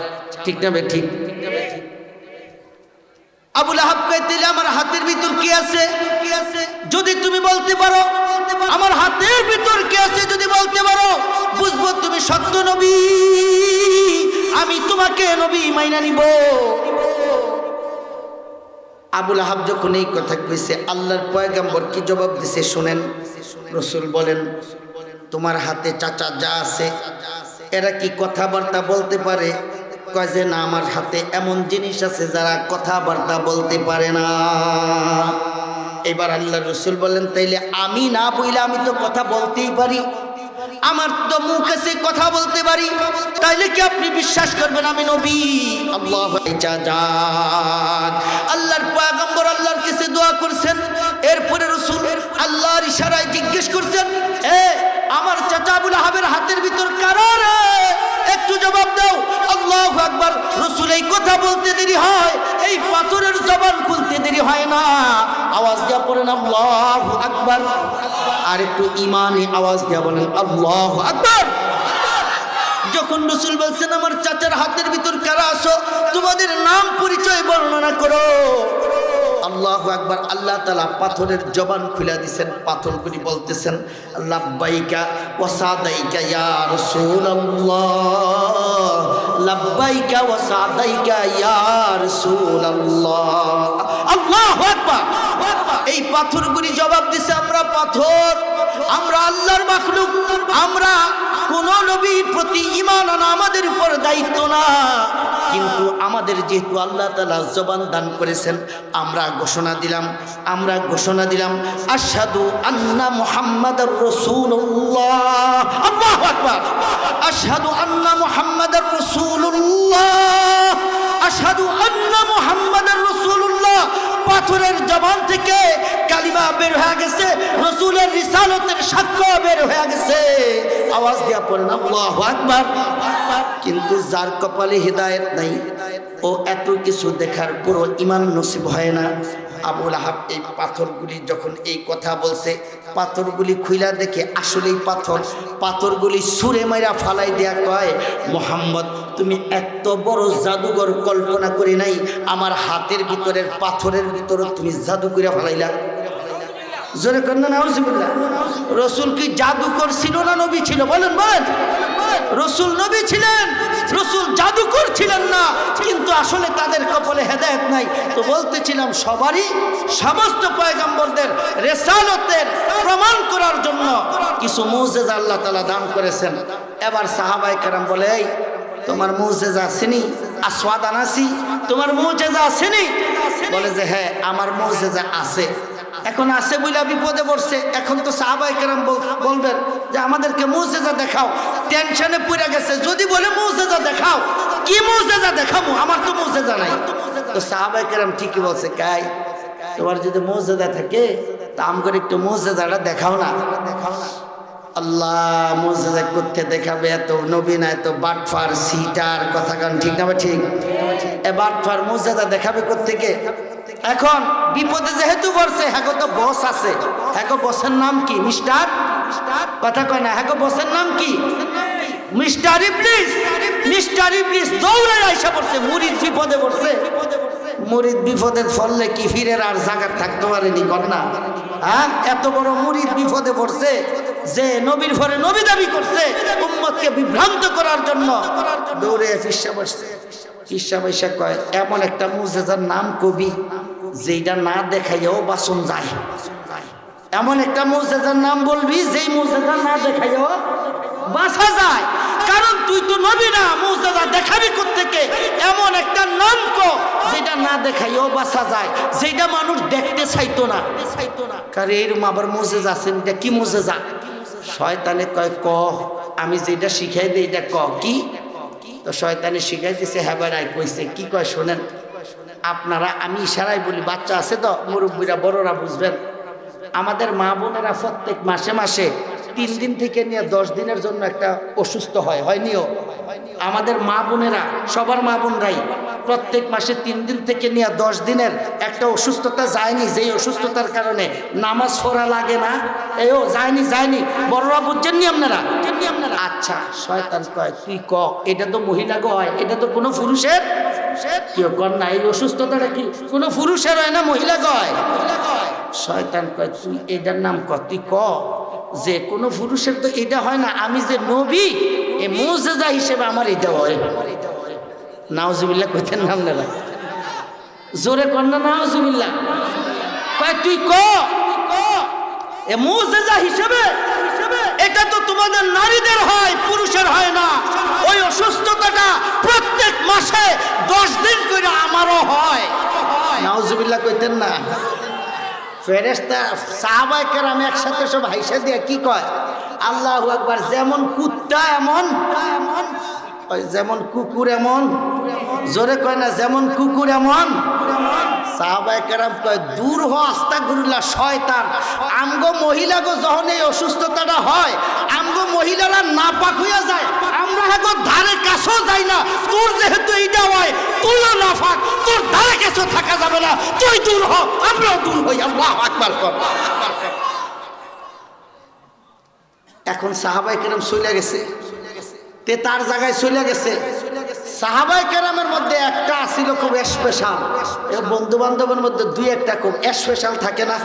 ঠিক না বে ঠিক? আবু লাহাব কয় তাহলে আমার হাতের ভিতর কি আছে? যদি তুমি বলতে পারো আমার হাতের ভিতর কি আছে, যদি বলতে পারো বুঝবো তুমি সত্য নবী, আমি তোমাকে নবী মাইনা নিব। আবু লাহাব যখন এই কথা কইছে, আল্লাহর পয়গম্বর কি জবাব দিছে শুনেন। রসুল বলেন, তোমার হাতে চাচা যা আছে এরা কি কথাবার্তা বলতে পারে? কয় যে না, আমার হাতে এমন জিনিস আছে যারা কথাবার্তা বলতে পারে না। এবার আল্লাহ রসুল বলেন, তাইলে আমি না বইলে আমি তো কথা বলতেই পারি, আমার তো মুখ আছে, কথা বলতে পারি, তাইলে কি আপনি বিশ্বাস করবেন আমি নবী? আল্লাহু আকবার। আল্লাহর পয়গম্বর আল্লাহর কাছে দোয়া করছেন। এরপরে রাসূল আল্লাহর ইশারায় জিজ্ঞেস করছেন, এ আমার চাচা আবু লাহাবের হাতের ভিতর কারা রে? একটু জবাব দাও। আল্লাহু আকবার। রাসূল এই কথা বলতে দেরি হয়, এই পাথরের জবান খুলতে দেরি হয় না। আওয়াজ দিয়া পড়েন আল্লাহু আকবার। আর একটু ইমানি আওয়াজ দিয়া বলেন আল্লাহু আকবার। যখন রাসূল বলছেন আমার চাচার হাতের ভিতর কারা আছো, তোমাদের নাম পরিচয় বর্ণনা করো। আল্লাহু আকবার। আল্লাহ তাআলা পাথরের জবান খুলে দিয়েছেন, পাথরগুলি বলতেছেন লাব্বাইকা ওয়া সাদাইকা ইয়া রাসূলুল্লাহ, লাব্বাইকা ওয়া সাদাইকা ইয়া রাসূলুল্লাহ। আল্লাহু আকবার। এই পাথরগুলি জবাব দিছে আমরা পাথর, আমরা আল্লাহর মাখলুক, আমরা কোন নবীর প্রতি ঈমান আনা আমাদের উপর দায়িত্ব না, কিন্তু আমাদের যেহেতু আল্লাহ তাআলা জবান দান করেছেন আমরা ঘোষণা দিলাম আশহাদু আন্না মুহাম্মাদার রাসূলুল্লাহ। আল্লাহু আকবার। আশহাদু আন্না মুহাম্মাদার রাসূলুল্লাহ, আশহাদু আন্না মুহাম্মাদার রাসূলুল্লাহ। পাথরের জবান থেকে কালিমা বের হয়ে গেছে, রাসূলের রিসালাতের সাক্ষ্য বের হয়ে গেছে। আওয়াজ দিয়া পড়েন আল্লাহু আকবার। কিন্তু যার কপালে হিদায়াত নাই, ও এত কিছু দেখার পুরো ঈমান নসিব হয় না। আবু লাহাব এই পাথরগুলি যখন এই কথা বলছে, পাথরগুলি খুইলা দেখে আসলেই পাথরগুলি ছুঁড়ে মাইরা ফালাই দেয়া কয়, মোহাম্মদ তুমি এত বড় জাদুঘর কল্পনা করি নাই, আমার হাতের ভিতরের পাথরের ভিতরে তুমি জাদু করে ফালাইলা। জোরে কন্যা নাউজুবিল্লাহ। রসুল কি জাদুকর ছিল না নবী ছিল? বলেন। রসুল নবী ছিলেন, রসুল জাদুকর ছিলেন না, কিন্তু আসলে তাদের কপালে হেদায়েত নাই। তো বলতেছিলাম সবারই সমস্ত পয়গম্বরদের রিসালাতের প্রমাণ করার জন্য কিছু মুজিজা আল্লাহ তাআলা দান করেছেন। এবার সাহাবায়ে কেরাম বলে, এই তোমার মুজিজা আসেনি? আসওয়াদ আনাসি তোমার মুজিজা আসেনি? বলে যে হ্যাঁ আমার মুজিজা আছে। এখন আছে বইলা বিপদে পড়ছে। এখন তো সাহাবায়ে কেরাম বলবেন যে আমাদেরকে মুজিজা দেখাও, টেনশনে পড়ে গেছে। যদি বলে মুজিজা দেখাও, কি মুজিজা দেখাবো? আমার তো মুজিজা নাই। তো সাহাবায়ে কেরাম ঠিকই বলছে, কাই তোমার যদি মুজিজা থাকে তা আমগরে একটু মুজিজাটা দেখাও না। আল্লাহ মুজিজা করতে দেখাবে? এত নবী না, এত বাটফার সিটার কথা কান ঠিক না? ঠিক এ বাটফার মুজিজা দেখাবে কোত্থেকে? এখন বিপদে যেহেতু পড়ছে, হ্যাঁ তো বস আছে, হ্যাঁ বসের নাম কি? মিস্টার কথা কয় না, হ্যাঁ বসের নাম কি? মিস্টার ইবলিস। মিস্টার ইবলিস দৌড়ে আইসা পড়ছে, মুরিদ বিপদে পড়ছে। মুরিদ বিপদে ফললে কি ফিরের আর জায়গা থাকতে পারেনি কন্যা? হ্যাঁ এত বড় মুরিদ বিপদে পড়ছে যে নবীর ঘরে নবী দাবি করছে, উম্মতকে বিভ্রান্ত করার জন্য দৌড়ে ফিরসা বসছে। ফিরসা বৈশা কয়, এমন একটা মুজিজার নাম কবি যেটা না দেখাইয়াও বাসন যায়। এমন একটা মুজিজার নাম বলবি যেই মুজিজা না দেখাইয়াও বাসা যায়। কারণ তুই তো নবী না, মুজিজা দেখাবি কোত্থেকে? এমন একটা নাম কো যেটা না দেখাইয়াও বাসা যায়, যেটা মানুষ দেখতে চাইতো না। কারণ এইরকম আবার মুজিজা আছেন, এটা কি মুজিজা? শয়তানে কয় ক, আমি যেটা শিখাই দিই এটা ক। কি? তো শয়তানে শিখাই দিছে। হ্যাঁ ভাই কইছে কি কয় শোনেন আপনারা, আমি ইশারায় বলি, বাচ্চা আছে তো, মুরব্বীরা বড়রা বুঝবেন। আমাদের মা বোনেরা প্রত্যেক মাসে মাসে 3 দিন থেকে নিয়ে 10 দিনের জন্য একটা অসুস্থ হয়নিও? আমাদের মা বোনেরা, সবার মা বোনরাই প্রত্যেক মাসে 3 দিন থেকে নিয়ে 10 দিনের একটা অসুস্থতা যায়নি, যেই অসুস্থতার কারণে নামাজ পড়া লাগে না। এও যায়নি। বড়রা বুঝছেন নি আপনারা? আচ্ছা, শয়তান কয় তুই ক, এটা তো মহিলা হয়, এটা তো কোনো পুরুষের কেউ কর না। এই অসুস্থতাটা কি কোনো পুরুষের হয় না, মহিলা হয়? শয়তান কয় তুই এটার নাম ক, তুই ক যে কোনো পুরুষের তো এটা হয় না, আমি যে নবী এ মুজিজা হিসেবে আমার এটা হয়। নাউজুবিল্লাহ কইতেন না আপনারা? জোরে কর না নাউজুবিল্লাহ। কয় তুই ক এ মুজিজা হিসেবে, এটা তো তোমাদের নারীদের হয়, পুরুষের হয় না। ওই অসুস্থতাটা প্রত্যেক মাসে 10 দিন করে আমারও হয়। নাউজুবিল্লাহ কইতেন না? ফেরেশতা সাহাবায়ে কেরাম একসাথে সব হাইসা দিয়ে কি কয়, আল্লাহু আকবার। যেমন কুত্তা এমন, যেমন কুকুর এমন। জোরে কয় না, যেমন কুকুর এমন। সাহাবায়ে কেরাম কয় দূর হ আস্তাগফিরুল্লাহ শয়তান। আমগো মহিলাগো যখন এই অসুস্থতাটা হয়, আমগো মহিলারা নাপাক হইয়া যায়, আমরা হয়তো ধারে কাছেও যাই না। তোর যেহেতু এইটা হয়, তুইও নাপাক, তোর ধারে কাছেও থাকা যাবে না। তুই দূর হ, আমরাও দূর হই। আল্লাহু আকবার কর। এখন সাহাবায়ে কেরাম চলে গেছে, তে তার জায়গায় চলে গেছে। সাহাবায়ে কেরামের মধ্যে একটা ছিল খুব স্পেশাল। বন্ধু বান্ধবের মধ্যে 2-1টা খুব স্পেশাল থাকে না?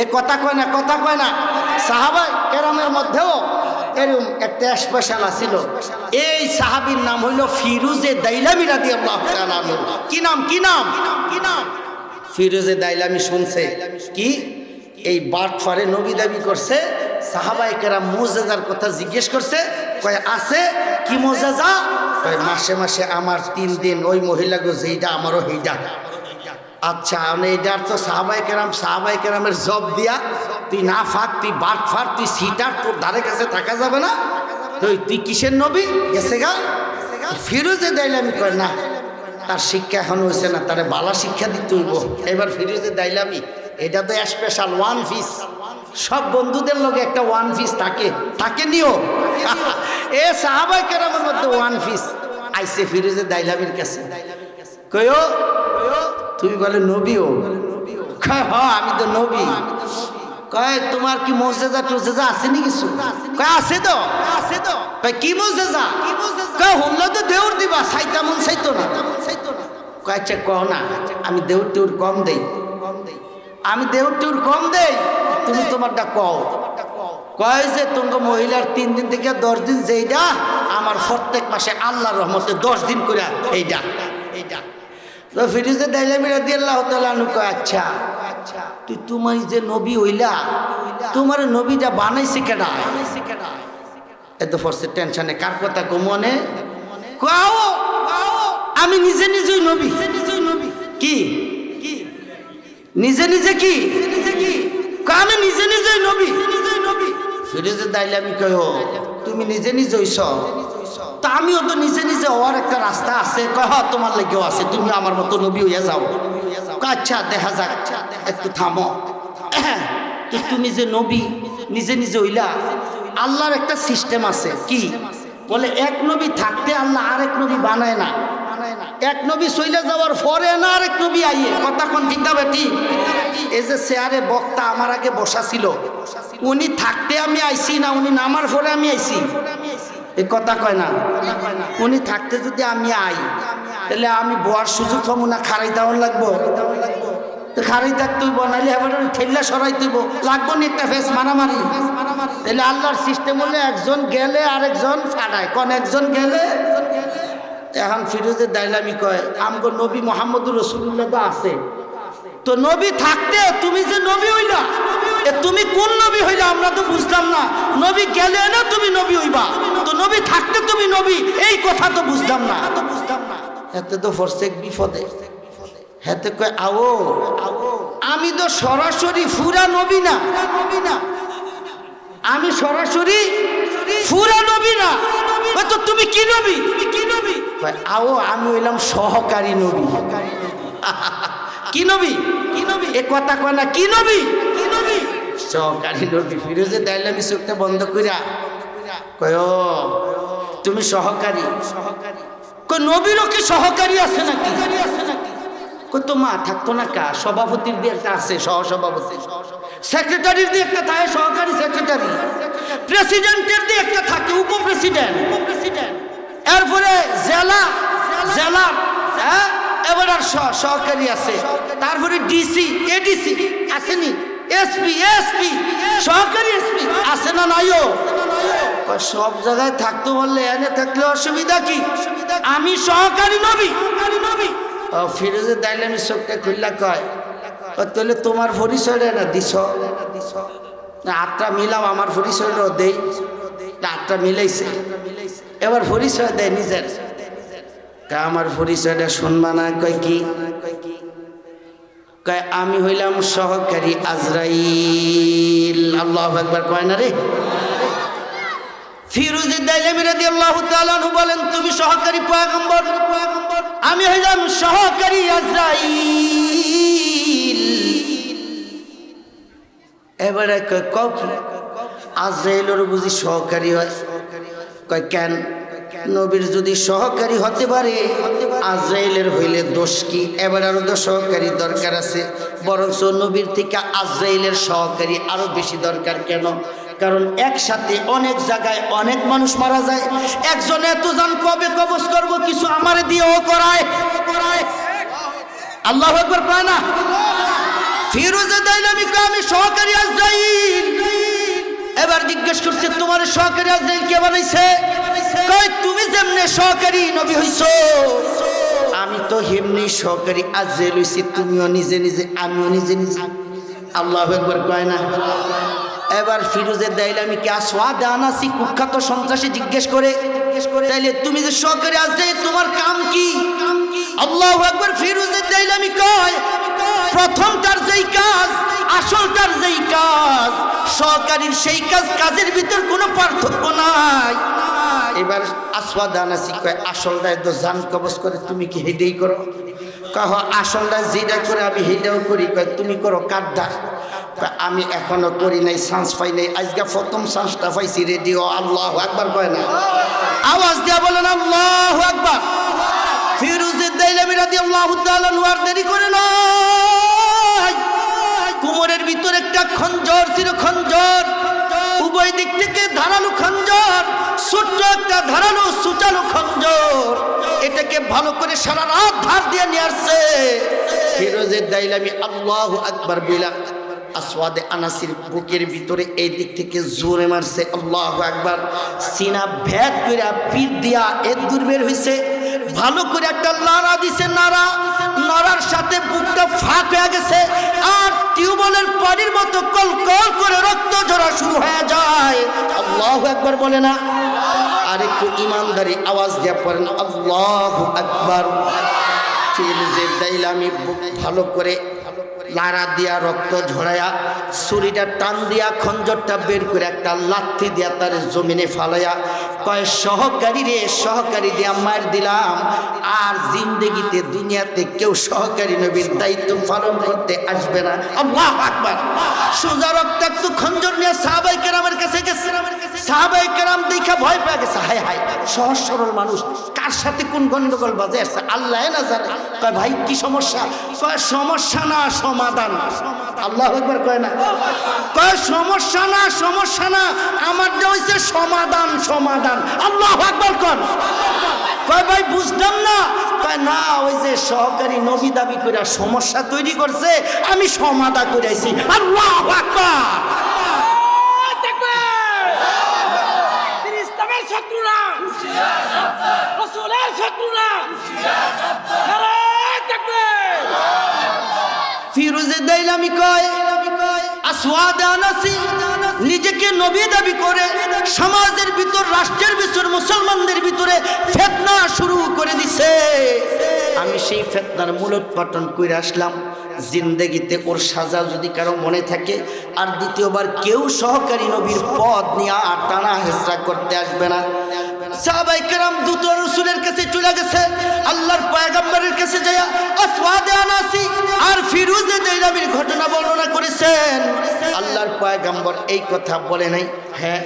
এ কথা কয় না? সাহাবায়ে কেরামের মধ্যেও এরকম একটা স্পেশাল আছিল। এই সাহাবীর নাম হইল ফিরুজে দাইলামী রাদিয়াল্লাহু তাআলা আনহু। কি নাম? ফিরোজে দাইলামি শুনছে কি এই বাটফারে নবী দাবি করছে, সাহাবায়ে কেরাম মুজেজার কথা জিজ্ঞেস করছে, কয় আছে কি মুজেজা? কয় মাসে মাসে আমার 3 দিন ওই মহিলা গো যেইটা আমারও সেইটা। আচ্ছা এইটার তো সাহাবায়ে কেরামের জব দিয়া তুই না ফাক, তুই বাটফার, তুই সিটার, তোর ধারে কাছে থাকা যাবে না, তুই কিসের নবী গেছে গা? ফিরোজে দাইলামি কয় না, তার শিক্ষা এখন হয়েছে না, তারে বালা শিক্ষা দিতে হইব। এবার ফিরোজে দাইলামি এটা তো স্পেশাল ওয়ান পিস, সব বন্ধুদের লগে একটা ওয়ান পিস থাকে নিও এ সাহাবায়ে কেরামের মধ্যে ওয়ান পিস আইছে ফিরোজে দাইলামির কাছে, কয়ো তুমি বলে নবীও? কয় হ আমি তো নবী। কয় তোমার কি মুজেজা টুজেজা আছে নি কিছু? কয় আছে তো। কয় কি মুজেজা? কয় হুমলা তো দেউর দিবা, চাইতা মন চাইতো না। কয় আচ্ছা কও না, আমি দেউর টেউর কম দেই, তুমি তোমারটা কও। কয় যে তোমাকে মহিলার 3 দিন থেকে 10 দিন যেইটা আমার প্রত্যেক মাসে আল্লাহর রহমতে 10 দিন করে এইটা। তো ফিরোজে দাইলামি রাদিয়াল্লাহু তাআলা আনহু কয় আচ্ছা তুই তোমার যে নবী হইলা, তোমার নবীটা বানাইছে কেডা? এত ফরসে টেনশনে কার কথা কো মনে কও? আমি নিজেই নবী। কি নিজে কি? আমি নিজেই নবী। ফিরোজে দাইলামি কয় তুমি নিজে হইছ, তা আমিও তো নিজে হওয়ার একটা রাস্তা আছে। কয় হ্যাঁ তোমার লাগেও আছে, তুমি আমার মতো নবী হইয়া যাও। আচ্ছা দেখা যাক, একটু থামো। তুমি যে নবী নিজে হইলা, আল্লাহর একটা সিস্টেম আছে কি বলে, এক নবী থাকতে আল্লাহ আরেক নবী বানায় না, এক নবী চলে যাওয়ার পরে না আরেক নবী আইয়ে। কথা কোন ঠিক না বেটি? এই যে চেয়ারে বক্তা আমার আগে বসা ছিল, উনি থাকতে আমি আইছি না, উনি নামার পরে আমি আইছি, এই কথা কয় না। উনি থাকতে যদি আমি আই, তাহলে আমি বয়ার সুযোগ পাবো না, খারাই দেওয়ার লাগবো। খারাই থাকতেই বনাইলে এবার ঠেল্লা সরাইতেইব, লাগবো না একটা ফেস মারামারি। তাহলে আল্লাহর সিস্টেম হলে একজন গেলে আরেকজন ফাড়ায়, কোন একজন গেলে। এখন ফিরোজে দাইলামি কয় আমগো নবী মুহাম্মদুর রাসূলুল্লাহ তো আছে, তো নবী থাকতে তুমি যে নবী হইলা, তুমি কোন নবী হইলা আমরা তো বুঝলাম না। নবী গেলে না তুমি নবী হইবা, তো নবী থাকতে তুমি নবী, এই কথা তো বুঝলাম না। এতে তো ফরসেক বিপদে। হেতে কয় আও আমি তো সরাসরি ফুরা নবী না, আমি সরাসরি ফুরা নবী না। তো তুমি কি নবী? আও আমি হইলাম সহকারী নবী। কি নবী? এ কথা কয় না, কি নবী? সহকারী নবী। ফিরোজে দাইলামি চোখটা বন্ধ কইরা কয় তুমি সহকারী? কয় নবীরও কি সহকারী আছে নাকি? কয় তো মা থাকতো না কা, সভাপতির দিয়ে একটা আছে সহসভাপতি, সেক্রেটারির দিয়ে একটা থাকে সহকারী সেক্রেটারি, প্রেসিডেন্টের দিয়ে একটা থাকে উপপ্রেসিডেন্ট, এরপরে জেলা হ্যাঁ এবার আর সহকারী আছে, তারপরে ডিসি এডিসি আসেনি, এসপি সহকারী এসপি আছে না নাইও? সব জায়গায় থাকতে বললে এনে থাকলে অসুবিধা কি? আমি সহকারী নবী। ফিরোজে দাইলামি চোখটা খুললা কয় তাহলে তোমার পরিচয়টা না দিছ না, আটটা মিলাও আমার পরিচয়টাও দেই, আটটা মিলাইছে। এবার পরিচয় দেয় নিজের, আমার পরিচয়টা শুনবা না? কয় কি? কয় আমি হইলাম সহকারী আজরাইল। আল্লাহু আকবার কয় না রে? ফিরোজে দাইলামি রাদিয়াল্লাহু তাআলা আনহু বলেন তুমি সহকারী পয়গম্বর, আমি হইলাম সহকারী আজরাইল। এবারে কও কি আজরাইলের বুঝি সহকারী হয়? কয় কেন? নবীর যদি সহকারী হতে পারে আজরাইলের হইলে দোষ কি? এবার আরো তো সহকারী দরকার আছে, বরঞ্চ নবীর থেকে আজরাইলের সহকারী আরো বেশি দরকার। কেন? কারণ একসাথে অনেক জায়গায় অনেক মানুষ মারা যায়, একজন এতজন কবে কবজ করবো কিছু আমারে দিয়েও করায়। আল্লাহু আকবার কয় না? ফিরোজে দাইলামি কয় আমি সহকারী আজরাইল। এবার জিজ্ঞেস করছে তোমার সহকারী আজরাইল কে বানাইছে? কয় তুমি যেমনে সহকারী নবী হইছো, আমি আমি তো হেমনি সহকারী আজরাইল হইছি, তুমিও নিজে নিজে, আমিও নিজে নিজে। আল্লাহু আকবার কয় না? এবার ফিরোজের দাইলামি কে আসওয়াদ আনাসি কুখ্যাত সন্ত্রাসী জিজ্ঞেস করে, তাইলে তুমি যে সহকারী আজরাইল, তোমার কাম কি? আল্লাহু আকবার। ফিরোজের দাইলামি কয়, প্রথমটার যেই কাজ, আসলটার যেই কাজ, সহকারীর সেই কাজ, কাজের ভিতর কোনো পার্থক্য নাই। এবার আসওয়াদ আনাসি কয়, আসলটাই তো জান কবজ করে, তুমি কি হেডেই করো? কহ আসলটা যেটা করে আমি হেটাও করি। কয় তুমি করো কাঠটা? আমি এখনো করি নাই, চান্স পাই নাই, আজকে প্রথম চান্সটা পাইছি। রেডিও আল্লাহু আকবার কয় না? আওয়াজ দিয়া বলেন আল্লাহু আকবার। ফিরোজের দাইলামি রাদিয়াল্লাহু তাআলা আনহু আর দেরি করে নাই, কোমরের ভিতর একটা খঞ্জর ছিল, খঞ্জর, উভয় দিক থেকে ধারালো খঞ্জর, ছোট্ট একটা ধারালো সুচালো খঞ্জর, এটাকে ভালো করে সারা রাত ধার দিয়ে নিয়ে আসছে। ফিরোজের দাইলামি আল্লাহু আকবার বিলা আসওয়াদে আনাসির বুকের ভিতরে এই দিক থেকে জোরে মারছে। আল্লাহু আকবার। সিনা ভেদ করে পিঠ দিয়া এর দূর বের হইছে, ভালো করে একটা নাড়া দিছে, নাড়া, নাড়ার সাথে বুকটা ফাঁক হয়ে গেছে, আর টিউবওয়েলের পানির মতো কল কল করে রক্ত ঝরা শুরু হয়ে যায়। আল্লাহু আকবার বলে না? আর একটু ইমানদারি আওয়াজ দিয়ে পড়েন আল্লাহু আকবার। ফিরোজের দাইলামি বুক ভালো করে লাড়া দিয়া রক্ত ঝরায়া, ছুরিটা টান দিয়া খঞ্জরটা বের করে একটা লাথি দিয়া তার জমিনে ফালাইয়া কয়, সহকারী রে, সহকারী দিয়া মার দিলাম, আর জিন্দেগিতে দুনিয়াতে কেউ সহকারী নবীর দায়িত্ব পালন করতে আসবে না। আল্লাহু আকবার। সোজা রক্তাক্ত খঞ্জর নিয়ে সাহাবায়ে কেরামের কাছে গেছে। সাহাবায়ে কেরাম দেখা ভয় পেয়ে গেছে, হায় হায়, সহজ সরল মানুষ, কার সাথে কোন গন্ডগোল বাজে আসছে আল্লাহ না জানে। কয় ভাই কি সমস্যা? কয় সমস্যা না, সমাধান। আল্লাহু আকবার কয় না? কয় সমস্যা না, সমস্যা না, আমার যে হইছে সমাধান, সমাধান। আল্লাহু আকবার কন। কয় ভাই বুঝলাম না। কয় না, ওই যে সহকারী নবী দাবি করে সমস্যা তৈরি করছে, আমি সমাধান করেছি। আল্লাহু আকবার। ইসলামের শত্রুরা, রাসূলের শত্রুরা, ফিরোজে দাইলামি কয়, আসওয়াদ আনাসি নিজেকে নবী দাবি করে সমাজের ভিতর, রাষ্ট্রের ভিতর, মুসলমানদের ভিতরে ফিতনা শুরু করে দিছে। আমি সেই ফিতনার মূলোৎপাটন করে আসলাম। জিন্দেগিতে ওর সাজা যদি কারো মনে থাকে, আর দ্বিতীয়বার কেউ সহকারী নবীর পদ নিয়ে টানা হেসরা করতে আসবে না। সাহাবায়ে কেরাম দ্রুত রাসূলের কাছে চলে গেছে, আল্লাহর পয়গম্বরের কাছে যায় আসওয়াদে আনাসি আর ফিরোজে দাইলামির ঘটনা বর্ণনা করেছেন। আল্লাহর পয়গম্বর এই কথা বলে নাই, হ্যাঁ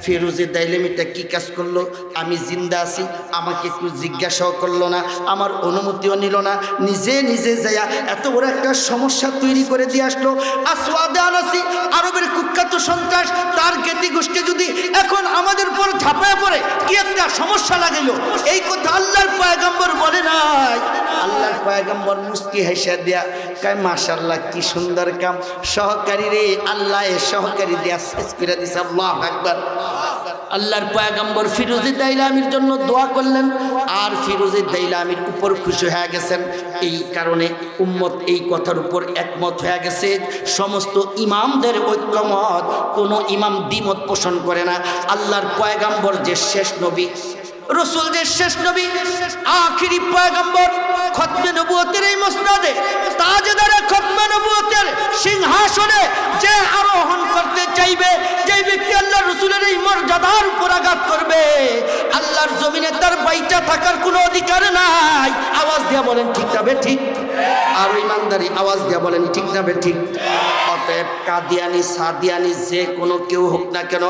ফিরোজে দাইলামিটা কি কাজ করলো, আমি জিন্দা আছি, আমাকে একটু জিজ্ঞাসাও করলো না, আমার অনুমতিও নিল না, নিজে নিজে যাইয়া এত বড় একটা সমস্যা তৈরি করে দিয়ে আসলো। আসওয়াদে আনাসি আরবের কুখ্যাত সন্ত্রাস, তার জ্ঞাতি গোষ্ঠী যদি এখন আমাদের উপর ঝাঁপায় পড়ে কি একটা সমস্যা লাগাইলো, এই কথা আল্লাহর পয়গম্বর বলে নাই। আল্লাহর পয়গম্বর মুস্কি হেসে দিয়া কয়, মাশাআল্লাহ কি সুন্দর কাম, সহকারী রে, আল্লাহ সহকারী দিয়া শেষ করে দিছে। আল্লাহু আকবার। আল্লাহর পয়গম্বর ফিরোজে দাইলামির জন্য দোয়া করলেন, আর ফিরোজে দাইলামির উপর খুশি হয়ে গেছেন। এই কারণে উম্মত এই কথার উপর একমত হয়ে গেছে। সমস্ত ইমামদের ঐক্যমত, কোনো ইমাম দ্বিমত পোষণ করে না। আল্লাহর পয়গম্বর যে শেষ নবী, রসুল যে শেষ নবী, আখিরি পয়গম্বর, খতমে নবুয়তের এই মসনদে তাজদারে খতমে নবুয়তের সিংহাসনে যে আরোহণ করতে চাইবে, যে ব্যক্তি আল্লাহ রসুলের এই মর্যাদার উপর আঘাত করবে, আল্লাহর জমিনে তার বাইচা থাকার কোনো অধিকার নাই। আওয়াজ দিয়া বলেন ঠিক না ঠিক? আর ইমানদারি আওয়াজ দিয়া বলেন ঠিক না ঠিক? অতএব কাদিয়ানি, সাদিয়ানি, যে কোনো কেউ হোক না কেন,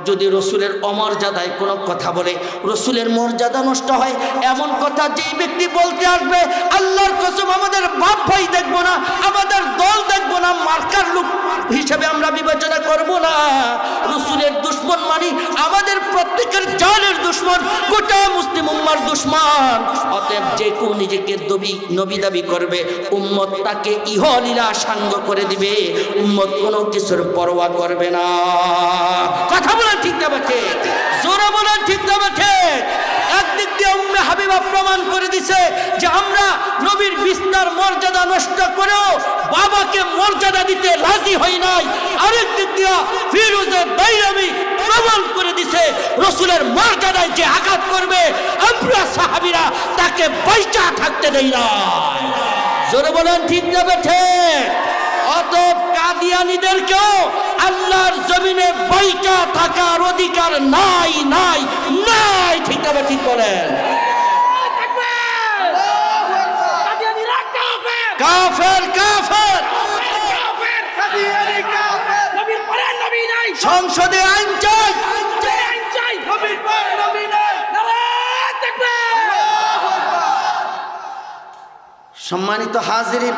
যদি রসুলের অমর্যাদায় কোনো কথা বলে, রসুলের মর্যাদা নষ্ট হয়, এমন কথা যেই ব্যক্তি বলতে আসবে, আল্লাহর কসম আমাদের বাপ ভাই দেখবো না, আমাদের দল দেখবো না, মার্কার লোক হিসাবে আমরা বিবেচনা করব না। রসুলের দুশ্মন মানি আমাদের প্রত্যেকের জানের দুশ্মন, গোটা মুসলিম উম্মার দুশ্মন। অতএব যে কেউ নিজেকে নবী দাবি করবে, উম্মত তাকে ইহলীলা সাঙ্গ করে দিবে, উম্মত কোনো কিছুর পরোয়া করবে না। কথা বলেন ঠিক না বাঠে? জোরে বলেন ঠিক না বাঠে? একদিক দিয়ে উম্মে হাবিবা প্রমাণ করে দিছে যে আমরা নবীর বিস্তার মর্যাদা নষ্ট করেও বাবাকে মর্যাদা দিতে রাজি হই নাই। আরেক দিক দিয়ে ফিরোজে বাইরামি প্রমাণ করে দিছে রাসূলের মর্যাদায় যে আঘাত করবে আমরা সাহাবীরা তাকে বাইচা থাকতে দেই না। জোরে বলেন ঠিক না বেঠে? অতএব কাদিয়ানীদেরকেও আল্লাহর জমিনে বাইচা থাকার অধিকার নাই নাই নাই। ঠিক না ঠিক বলেন? কাফের কাফের সংসদে আইন চাই, সম্মানিত হাজিরিন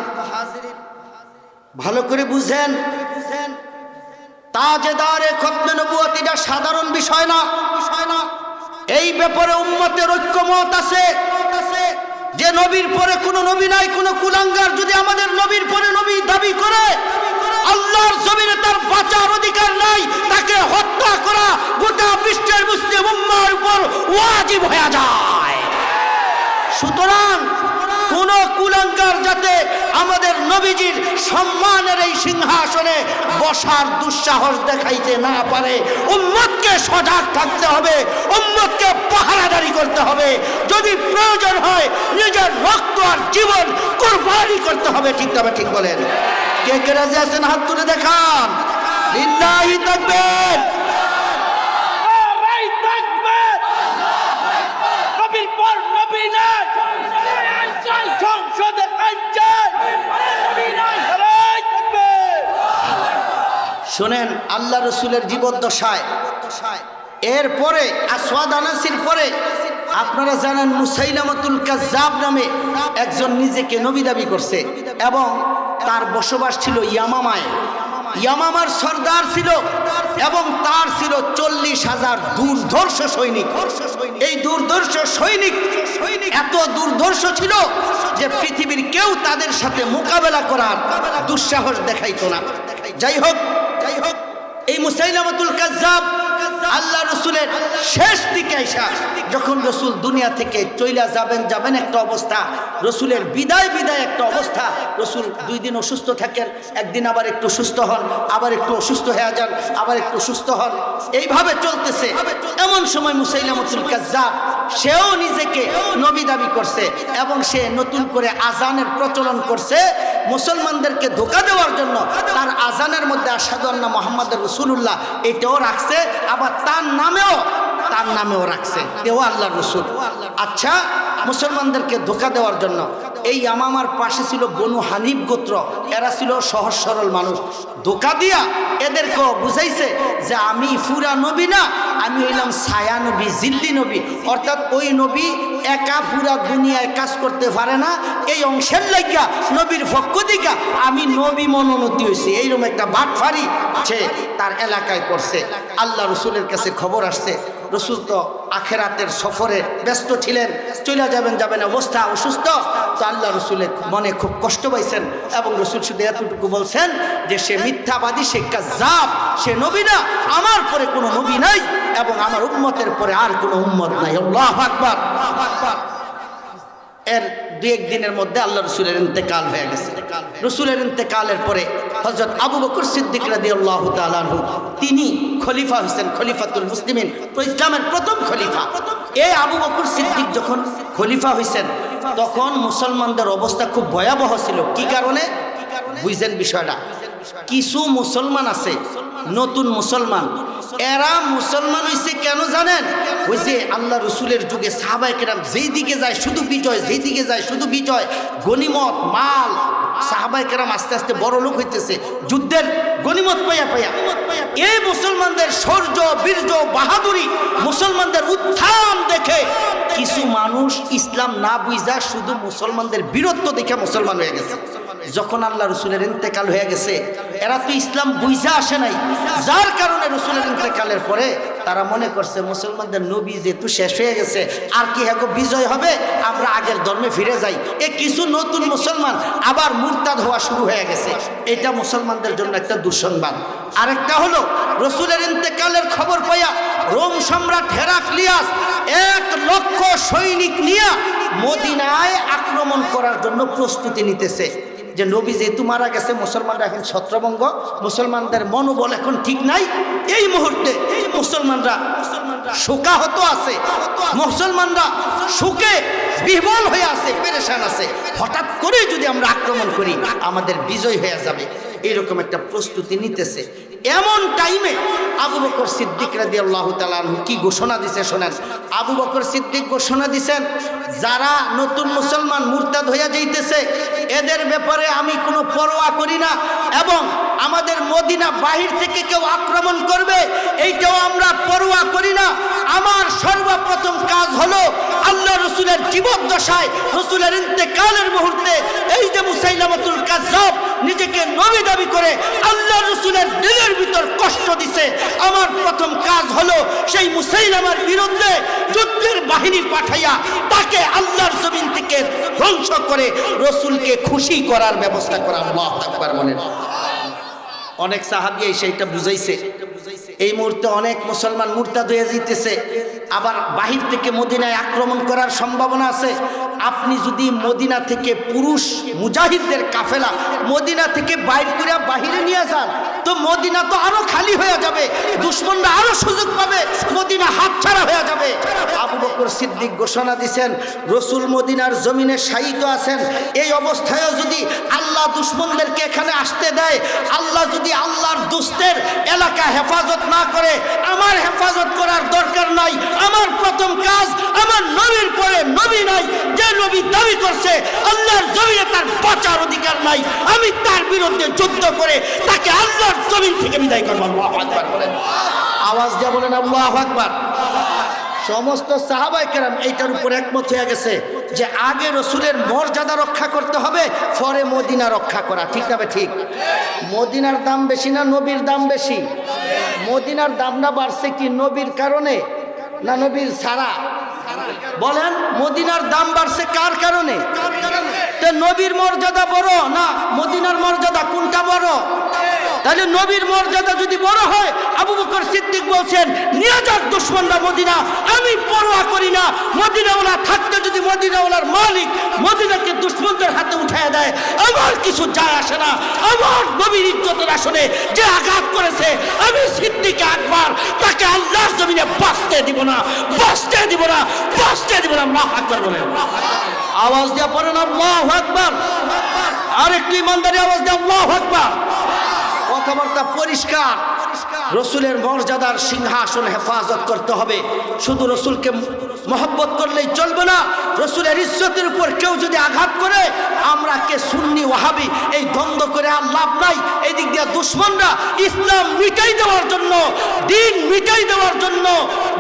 ভালো করে বুঝেন, তাজেদারে খতমে নবুয়ত এটা সাধারণ বিষয় না। এই ব্যাপারে উম্মতের ঐক্যমত আছে যে নবীর পরে কোনো নবী নাই। কোনো কুলাঙ্গার যদি আমাদের নবীর পরে নবী দাবি করে আল্লাহর জমিনে তার বাঁচার অধিকার নাই, তাকে হত্যা করা গোটা বিশ্বের মুসলিম উম্মার উপর ওয়াজিব হয়ে যায়। সুতরাং কোন কুলাঙ্গার যাতে আমাদের নবীজির সম্মানের এই সিংহাসনে বসার দুঃসাহস দেখাইতে না পারে, উম্মতকে সজাগ থাকতে হবে, উম্মতকে পাহারাদারি করতে হবে। যদি প্রয়োজন হয় নিজের রক্ত আর জীবন কুরবানি করতে হবে। ঠিক তবে ঠিক বলেন? কে কে রাজি আছেন হাত তুলে দেখান। লিল্লাহি তাকবীর। শোনেন, আল্লাহ রসুলের জীবদ্দশায় এরপরে আসওয়াদ আনাসির পরে আপনারা জানেন মুসাইলামাতুল কাজ্জাব নামে একজন নিজেকে নবী দাবি করছে এবং তার বসবাস ছিল ইয়ামামায়। ইয়ামামার সর্দার ছিল এবং তার ছিল 40,000 দুর্ধর্ষ সৈনিক। এই দুর্ধর্ষ সৈনিক এত দুর্ধর্ষ ছিল যে পৃথিবীর কেউ তাদের সাথে মোকাবেলা করার দুঃসাহস দেখাইতো না। যাই হোক এই মুসাইলামাতুল কাজ্জাব আল্লাহ রসুলের শেষ দিকে আইসা যখন রসুল দুনিয়া থেকে চইলা যাবেন একটা অবস্থা, রসুলের বিদায় একটা অবস্থা। রসুল 2 দিন অসুস্থ থাকেন, একদিন আবার একটু সুস্থ হন, আবার একটু অসুস্থ হয়ে যান, আবার একটু সুস্থ হন, এইভাবে চলতেছে। এমন সময় মুসাইলামাতুল কাজ্জাব সেও নিজেকে নবী দাবি করছে এবং সে নতুন করে আজানের প্রচলন করছে মুসলমানদেরকে ধোঁকা দেওয়ার জন্য। তার আজানের মধ্যে আশহাদু আন্না মুহাম্মাদুর রাসূলুল্লাহ এটাও রাখছে, আবার তার নামেও রাখছে তেও আল্লাহর রসুল। আচ্ছা, মুসলমানদেরকে ধোঁকা দেওয়ার জন্য এই ইয়ামামার পাশে ছিল বনু হানিফ গোত্র, এরা ছিল সহজ সরল মানুষ। ধোঁকা দিয়া এদেরকেও বুঝাইছে যে আমি পুরা নবী না, আমি হইলাম ছায়া নবী, জিল্লি নবী। অর্থাৎ ওই নবী একা পুরা দুনিয়ায় কাজ করতে পারে না, এই অংশের লাইগা নবীর পক্ষ থেকে আমি নবী মনোনীত হয়েছি। এইরকম একটা বাটফারি সে তার এলাকায় করছে। আল্লাহ রসুলের কাছে খবর আসছে, রসুল তো আখেরাতের সফরে ব্যস্ত ছিলেন, চলে যাবেন অবস্থা অসুস্থ। তো আল্লাহ রসুলের মনে খুব কষ্ট পাইছেন এবং রসুল শুধু এতটুকু বলছেন যে সে মিথ্যাবাদী, সে কাজ্জাব, সে নবী না, আমার পরে কোনো নবী নাই এবং আমার উম্মতের পরে আর কোনো উম্মত নাই। আল্লাহু আকবার। এর 2-1 দিনের মধ্যে আল্লাহ রসুলের ইন্তেকাল হয়ে গেছে। রসুলের ইন্তেকালের পরে হযরত আবু বকর সিদ্দিক রাদিয়াল্লাহু তাআলা আনহু তিনি খলিফা হয়েছেন, খলিফাতুল মুসলিমিন, ইসলামের প্রথম খলিফা। এই আবু বকর সিদ্দিক যখন খলিফা হয়েছেন তখন মুসলমানদের অবস্থা খুব ভয়াবহ ছিল। কি কারণে বুঝছেন বিষয়টা? কিছু মুসলমান আছে নতুন মুসলমান, এরা মুসলমান হয়েছে কেন জানেন? ওই যে আল্লাহ রসুলের যুগে সাহাবায়ে কেরাম যেই দিকে যায় শুধু বিজয়, যেই দিকে যায় শুধু বিজয়, গনিমত মাল। সাহাবায়ে কেরাম আস্তে আস্তে বড় লোক হইতেছে যুদ্ধের গনিমত পাইয়া। এই মুসলমানদের শৌর্য, বীর্য, বাহাদুরি, মুসলমানদের উত্থান দেখে কিছু মানুষ ইসলাম না বুঝা শুধু মুসলমানদের বীরত্ব দেখে মুসলমান হয়ে গেছে। যখন আল্লাহ রসুলের ইন্তেকাল হয়ে গেছে এরা তো ইসলাম বুঝা আসে নাই, যার কারণে রসুলের ইন্তেকালের পরে তারা মনে করছে মুসলমানদের নবী যেহেতু শেষ হয়ে গেছে আর কি এখন বিজয় হবে, আমরা আগের ধর্মে ফিরে যাই। কিছু নতুন মুসলমান আবার মুরতাদ হওয়া শুরু হয়ে গেছে। এটা মুসলমানদের জন্য একটা দুঃসংবাদ। আরেকটা হলো রসুলের ইন্তেকালের খবর পাইয়া রোম সম্রাট হেরাক্লিয়াস 1,00,000 সৈনিক নিয়ে মদিনায় আক্রমণ করার জন্য প্রস্তুতি নিতেছে। যে নবী যেহেতু মারা গেছে, মুসলমানরা এখন ছত্রভঙ্গ, মুসলমানদের মনোবল এখন ঠিক নাই। এই মুহূর্তে মুসলমানরা শোকাহত আছে, মুসলমানরা শোকে বিহ্বল হয়ে আছে, পেরেশান আছে। হঠাৎ করে যদি আমরা আক্রমণ করি আমাদের বিজয় হয়ে যাবে, এরকম একটা প্রস্তুতি নিতেছে। এমন টাইমে আবু বকর সিদ্দিক রাদিয়াল্লাহু তাআলা আনহু কি ঘোষণা দিছে শোনেন। আবু বকর সিদ্দিক ঘোষণা দিছেন, যারা নতুন মুসলমান মুরতাদ হইয়া যাইতেছে এদের ব্যাপারে আমি কোনো পরোয়া করি না, এবং আমাদের মদিনা বাহির থেকে কেউ আক্রমণ করবে এইটাও আমরা পরোয়া করি না। আমার সর্বপ্রথম কাজ হলো আল্লাহ রসুলের জীবদ্দশায়, রসুলের ইন্তেকালের মুহূর্তে এই যে মুসাইলামাতুল কাজ্জাব নিজেকে নবী দাবি করে আল্লাহ রসুলের দিলের ভিতর কষ্ট দিছে, আমার প্রথম কাজ হলো সেই মুসাইলামার বিরুদ্ধে যুদ্ধের বাহিনী পাঠাইয়া তাকে আল্লাহর জমিন থেকে ধ্বংস করে রসুলকে খুশি করার ব্যবস্থা করা। আল্লাহু আকবার বলেন। অনেক সাহাবী সেইটা বুঝাইছে। এই মুহূর্তে অনেক মুসলমান মুরতাদ হয়ে যাইতেছে, আবার বাহির থেকে মদিনায় আক্রমণ করার সম্ভাবনা আছে। আপনি যদি মদিনা থেকে পুরুষ মুজাহিদদের কাফেলা মদিনা থেকে বাইর করে বাহিরে নিয়ে যান তো মদিনা তো আরো খালি হয়ে যাবে, দুশমনরা আরো সুযোগ পাবে, মদিনা হাতছাড়া হয়ে যাবে। আবু বকর সিদ্দিক ঘোষণা দিয়েছেন, রসুল মদিনার জমিনে শায়িত আছেন, এই অবস্থায়ও যদি আল্লাহ দুশমনদেরকে এখানে আসতে দেয়, আল্লাহ যদি আল্লাহর দুস্তের এলাকা হেফাজত না করে, আমার হেফাজত করার দরকার নাই। আমার প্রথম কাজ, আমার নবীর পরে নবী নাই, যে নবী দাবি করছে আল্লাহর জমিনে তার বাঁচার অধিকার নাই, আমি তার বিরুদ্ধে যুদ্ধ করে তাকে আল্লাহর জমিন থেকে বিদায় করবো। আল্লাহু আকবার বলেন। আওয়াজ দিয়ে বলেন আল্লাহু আকবার। সমস্ত সাহাবায়ে কেরাম এইটার উপর একমত হয়ে গেছে যে আগে রসুলের মর্যাদা রক্ষা করতে হবে, পরে মদিনা রক্ষা করা। ঠিক না? ঠিক। মদিনার দাম বেশি না নবীর দাম বেশি? মদিনার দাম না বাড়ছে কি নবীর কারণে না নবীর ছাড়া? বলেন, মদিনার দাম বাড়ছে কার কারণে? তো নবীর মর্যাদা বড় না মদিনার মর্যাদা, কোনটা বড়? তাহলে নবীর মর্যাদা যদি বড় হয়, আবু বকর সিদ্দিক বলছেন নিয়ে যাক দুশমনরা মদিনা, আমি পরোয়া করি না। মদিনাওয়ালা থাকতে যদি মদিনাওয়ালার মালিক মদিনাকে দুশমনদের হাতে উঠায় দেয় আমার কিছু যায় আসে না। আমার নবীর ইজ্জতের আসনে যে আঘাত করেছে আমি সিদ্দিক আকবর তাকে আল্লাহর জমিনে বাঁচতে দিব না, বাঁচতে দিব না, বাঁচতে দিব না। আল্লাহু আকবার বলেন। আওয়াজ দিয়ে পড়েন আল্লাহু আকবার। আরেকটি ইমানদারি আওয়াজ দিয়ে আল্লাহু আকবার। কথাবার্তা পরিষ্কার। রসুলের মর্যাদার সিংহাসন হেফাজত করতে হবে। শুধু রসুলকে মহব্বত করলেই চলবে না, রসুলের ইজ্জতের উপর কেউ যদি আঘাত করে আমরা কে সুন্নি ওয়াহাবি এই দ্বন্দ্ব করে আর লাভ নাই। এই দিক দিয়ে দুশমনরা ইসলাম মিটাই দেওয়ার জন্য, দিন মিটাই দেওয়ার জন্য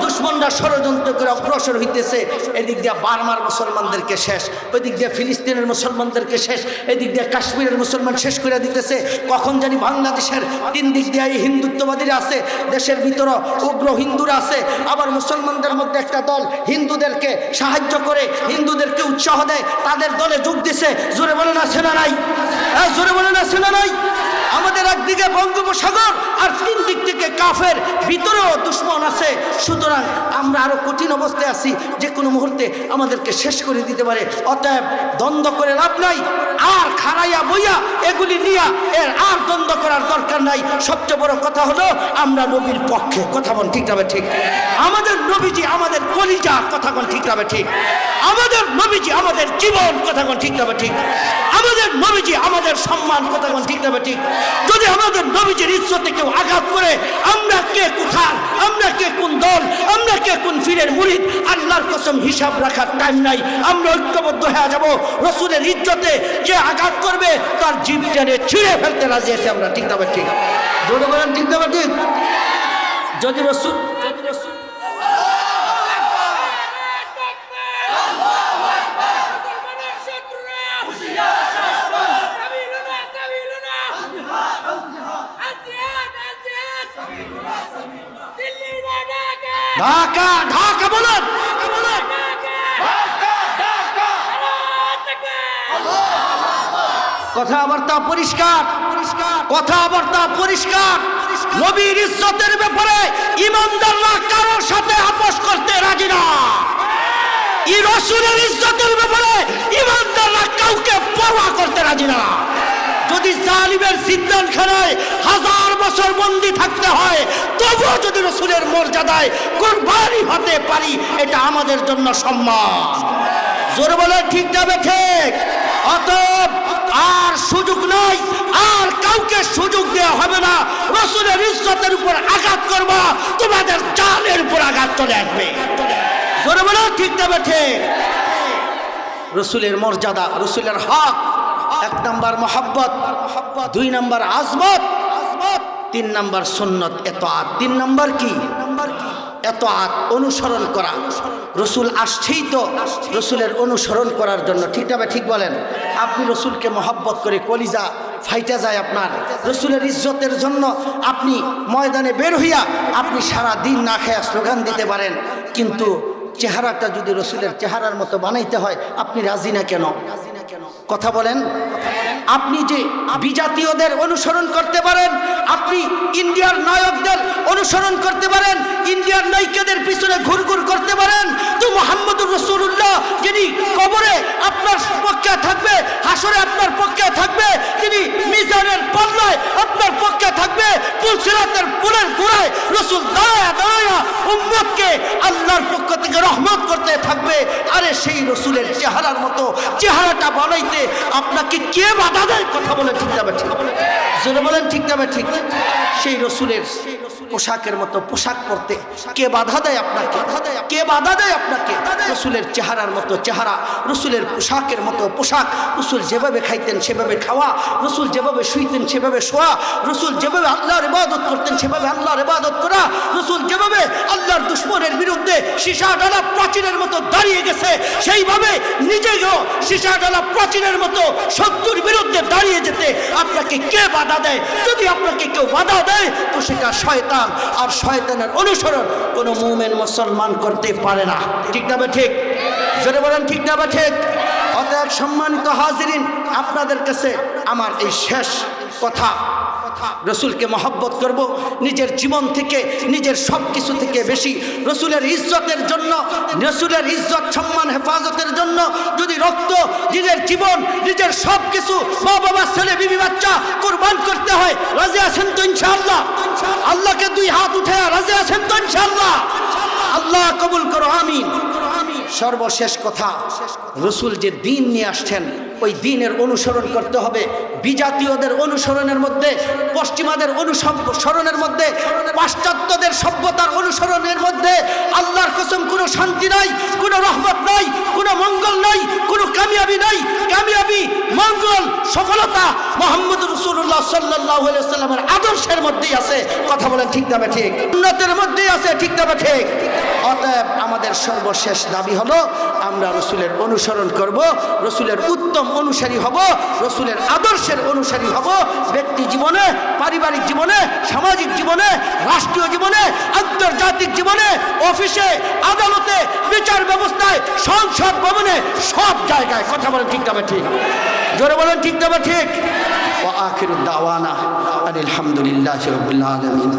দুশমনরা ষড়যন্ত্র করে অগ্রসর হইতেছে। এদিক দিয়ে বার্মার মুসলমানদেরকে শেষ, ওই দিক দিয়ে ফিলিস্তিনের মুসলমানদেরকে শেষ, এদিক দিয়ে কাশ্মীরের মুসলমান শেষ করে দিতেছে। কখন জানি বাংলাদেশের তিন দিক দিয়ে এই হিন্দুত্ববাদীরা আছে, দেশের ভিতরে উগ্র হিন্দুরা আছে, আবার মুসলমানদের মধ্যে একটা দল হিন্দুদেরকে সাহায্য করে, হিন্দুদেরকে উৎসাহ দেয়, তাদের দলে যোগ দিছে। জোরে বলে না সেনা নাই? জোরে বলে না সেনা নাই? আমাদের একদিকে বঙ্গোপসাগর আর তিন দিক থেকে কাফের, ভিতরেও দুশমন আছে। সুতরাং আমরা আরো কঠিন অবস্থায় আছি, যে কোনো মুহূর্তে আমাদেরকে শেষ করে দিতে পারে। অতএব দ্বন্দ্ব করে লাভ নাই, আর খাড়াইয়া বইয়া এগুলি নিয়া এর আর দ্বন্দ্ব করার দরকার নাই। সবচেয়ে বড় কথা হলো আমরা নবীর পক্ষে। কথা বল ঠিক হবে? ঠিক। আমাদের নবীজি আমাদের কলিজা। কথা বল ঠিক হবে? ঠিক। আমাদের নবীজি আমাদের জীবন। কথা বল ঠিক হবে? ঠিক। আমাদের নবীজি আমাদের সম্মান। কথা বল ঠিক হবে? ঠিক। যদি আমাদের নবীজির ইজ্জতে কেউ আঘাত করে, আমরা কে কোথার, আমরা কে কোন দল, আমরা কে কোন ফিরের মুরিদ, আল্লাহর কসম হিসাব রাখার টাইম নাই। আমরা ঐক্যবদ্ধ হয়ে যাব। রসুলের ইজ্জতে যে আঘাত করবে তার জীব টেনে ছিঁড়ে ফেলতে রাজি আছে আমরা। ঠিক হবে? ঠিক। জোরে বলেন ঠিক হবে? ঠিক। যদি রসুল ঢাকা ঢাকা বলেন। কথাবার্তা পরিষ্কার, কথাবার্তা পরিষ্কার। নবীর ইজ্জতের ব্যাপারে ইমানদাররা কারোর সাথে আপোষ করতে রাজি না। এই রাসূলের ইজ্জতের ব্যাপারে ইমানদাররা কাউকে পরোয়া করতে রাজি না। যদি জালিমের জিন্দানখানায় 1000 বছর বন্দী থাকতে হয়, তবুও যদি রাসূলের মর্যাদায় কুরবানি হতে পারি, এটা আমাদের জন্য সম্মান। জোরে বলে ঠিক যাবে ঠিক। অতএব আর সুযোগ নাই, আর কাউকে সুযোগ দেওয়া হবে না। রাসূলের ইজ্জতের উপর আঘাত করবা, তোমাদের জানের উপর আঘাত চলে আসবে। জোরে বলে ঠিক যাবে ঠিক। রাসূলের মর্যাদা, রাসূলের হক, 1 নাম্বার মহব্বত, 2 নাম্বার আজমত, 3 নাম্বার সুন্নত ইতাআত। 3 নাম্বার কি? ইতাআত, অনুসরণ করা। রাসূল আসছেই তো রাসূলের অনুসরণ করার জন্য, ঠিক না? ঠিক বলেন। আপনি রাসূলকে মহব্বত করে কলিজা ফাইটা যায় আপনার। রাসূলের ইজ্জতের জন্য আপনি ময়দানে বের হইয়া আপনি সারা দিন না খেয়ে স্লোগান দিতে পারেন, কিন্তু চেহারাটা যদি রাসূলের চেহারার মতো বানাইতে হয়, আপনি রাজি না কেন? কথা বলেন। আপনি যে বিজাতীয়দের অনুসরণ করতে পারেন, আপনি ইন্ডিয়ার নায়কদের অনুসরণ করতে পারেন, ইন্ডিয়ার নায়িকাদের পিছনে ঘুরঘুর করতে পারেন, তো মুহাম্মদুর রাসূলুল্লাহ যিনি কবরে আপনার পক্ষে থাকবে, হাসরে আপনার পক্ষে থাকবে, তিনি মিজানের পাল্লায় আপনার পক্ষে থাকবে, পুলসিরাতের পুলের গোড়ায় রাসূল দাঁড়ায়া দাঁড়ায়া উম্মতকে আল্লাহর পক্ষ থেকে রহমত করতে থাকবে। আরে সেই রাসূলের চেহারার মতো চেহারাটা বানাইতে আপনাকে কে বাধা দেয়? কথা বলে ঠিক যাবে ঠিক। জোরে বলেন ঠিক যাবে ঠিক। সেই রাসূলের পোশাকের মতো পোশাক পরতে কে বাধা দেয় আপনাকে? কে বাধা দেয় আপনাকে? রাসূলের চেহারার মতো চেহারা, রাসূলের পোশাকের মতো পোশাক, রাসূল যেভাবে খাইতেন সেভাবে খাওয়া, রাসূল যেভাবে শুইতেন সেভাবে শোয়া, রাসূল যেভাবে আল্লাহর ইবাদত করতেন সেভাবে আল্লাহর ইবাদত করা, রাসূল যেভাবে আল্লাহর দুশমনের বিরুদ্ধে সীসা ডালা প্রাচীরের মতো দাঁড়িয়ে গেছে, সেইভাবে নিজেও সীসা ডালা প্রাচীরের মতো শত্রুর বিরুদ্ধে দাঁড়িয়ে যেতে আপনাকে কে বাধা দেয়? যদি আপনাকে কেউ বাধা দেয় তো সেটা শয়তান, আর শয়তানের অনুসরণ কোন মুমিন মুসলমান করতে পারে না। ঠিক না ঠিক? জোরে বলেন ঠিক না ঠিক। অতএব সম্মানিত হাজিরিন, আপনাদের কাছে আমার এই শেষ কথা, রাসূলকে মহব্বত করব নিজের জীবন থেকে, নিজের সব কিছু থেকে বেশি। রাসূলের ইজ্জতের জন্য, রাসূলের ইজ্জত সম্মান হেফাজতের জন্য যদি রক্ত, নিজের জীবন, নিজের সব কিছু, মা বাবা ছেলে বিবি বাচ্চা কুরবান করতে হয়, রাজি আছেন তো ইনশাআল্লাহ? আল্লাহকে 2 হাত উঠে রাজি আছেন তো ইনশাআল্লাহ? আল্লাহ কবুল করো, আমিন। সর্বশেষ কথা, রাসূল যে দ্বীন নিয়ে আসছেন ওই দ্বীনের অনুসরণ করতে হবে। বিজাতীয়দের অনুসরণের মধ্যে, পশ্চিমাদের অনুসরণের মধ্যে, পাশ্চাত্যদের সভ্যতার অনুসরণের মধ্যে আল্লাহর কসম কোনো শান্তি নাই, কোনো রহমত নাই, কোনো মঙ্গল নাই, কোনো কামিয়াবি নাই। কামিয়াবি, মঙ্গল, সফলতা মুহাম্মদুর রাসূলুল্লাহ সাল্লাল্লাহু আলাইহি ওয়াসাল্লামের আদর্শের মধ্যেই আছে। কথা বলেন ঠিক না ঠিক? উন্নতের মধ্যেই আছে। ঠিক না ঠিক? অতএব আমাদের সর্বশেষ দাবি হলো আমরা রাসূলের অনুসরণ করব, রাসূলের উত্তম অনুসারী হব, রাসূলের আদর্শের অনুসারী হব। ব্যক্তি জীবনে, পারিবারিক জীবনে, সামাজিক জীবনে, রাষ্ট্রীয় জীবনে, আন্তর্জাতিক জীবনে, অফিসে, আদালতে, বিচার ব্যবস্থায়, সংসদ ভবনে, সব জায়গায়। কথা বলেন ঠিক না ঠিক? জোরে বলেন ঠিক না ঠিক? ওয়া আখিরুদ দাওয়ানা আলহামদুলিল্লাহি রাব্বিল আলামিন।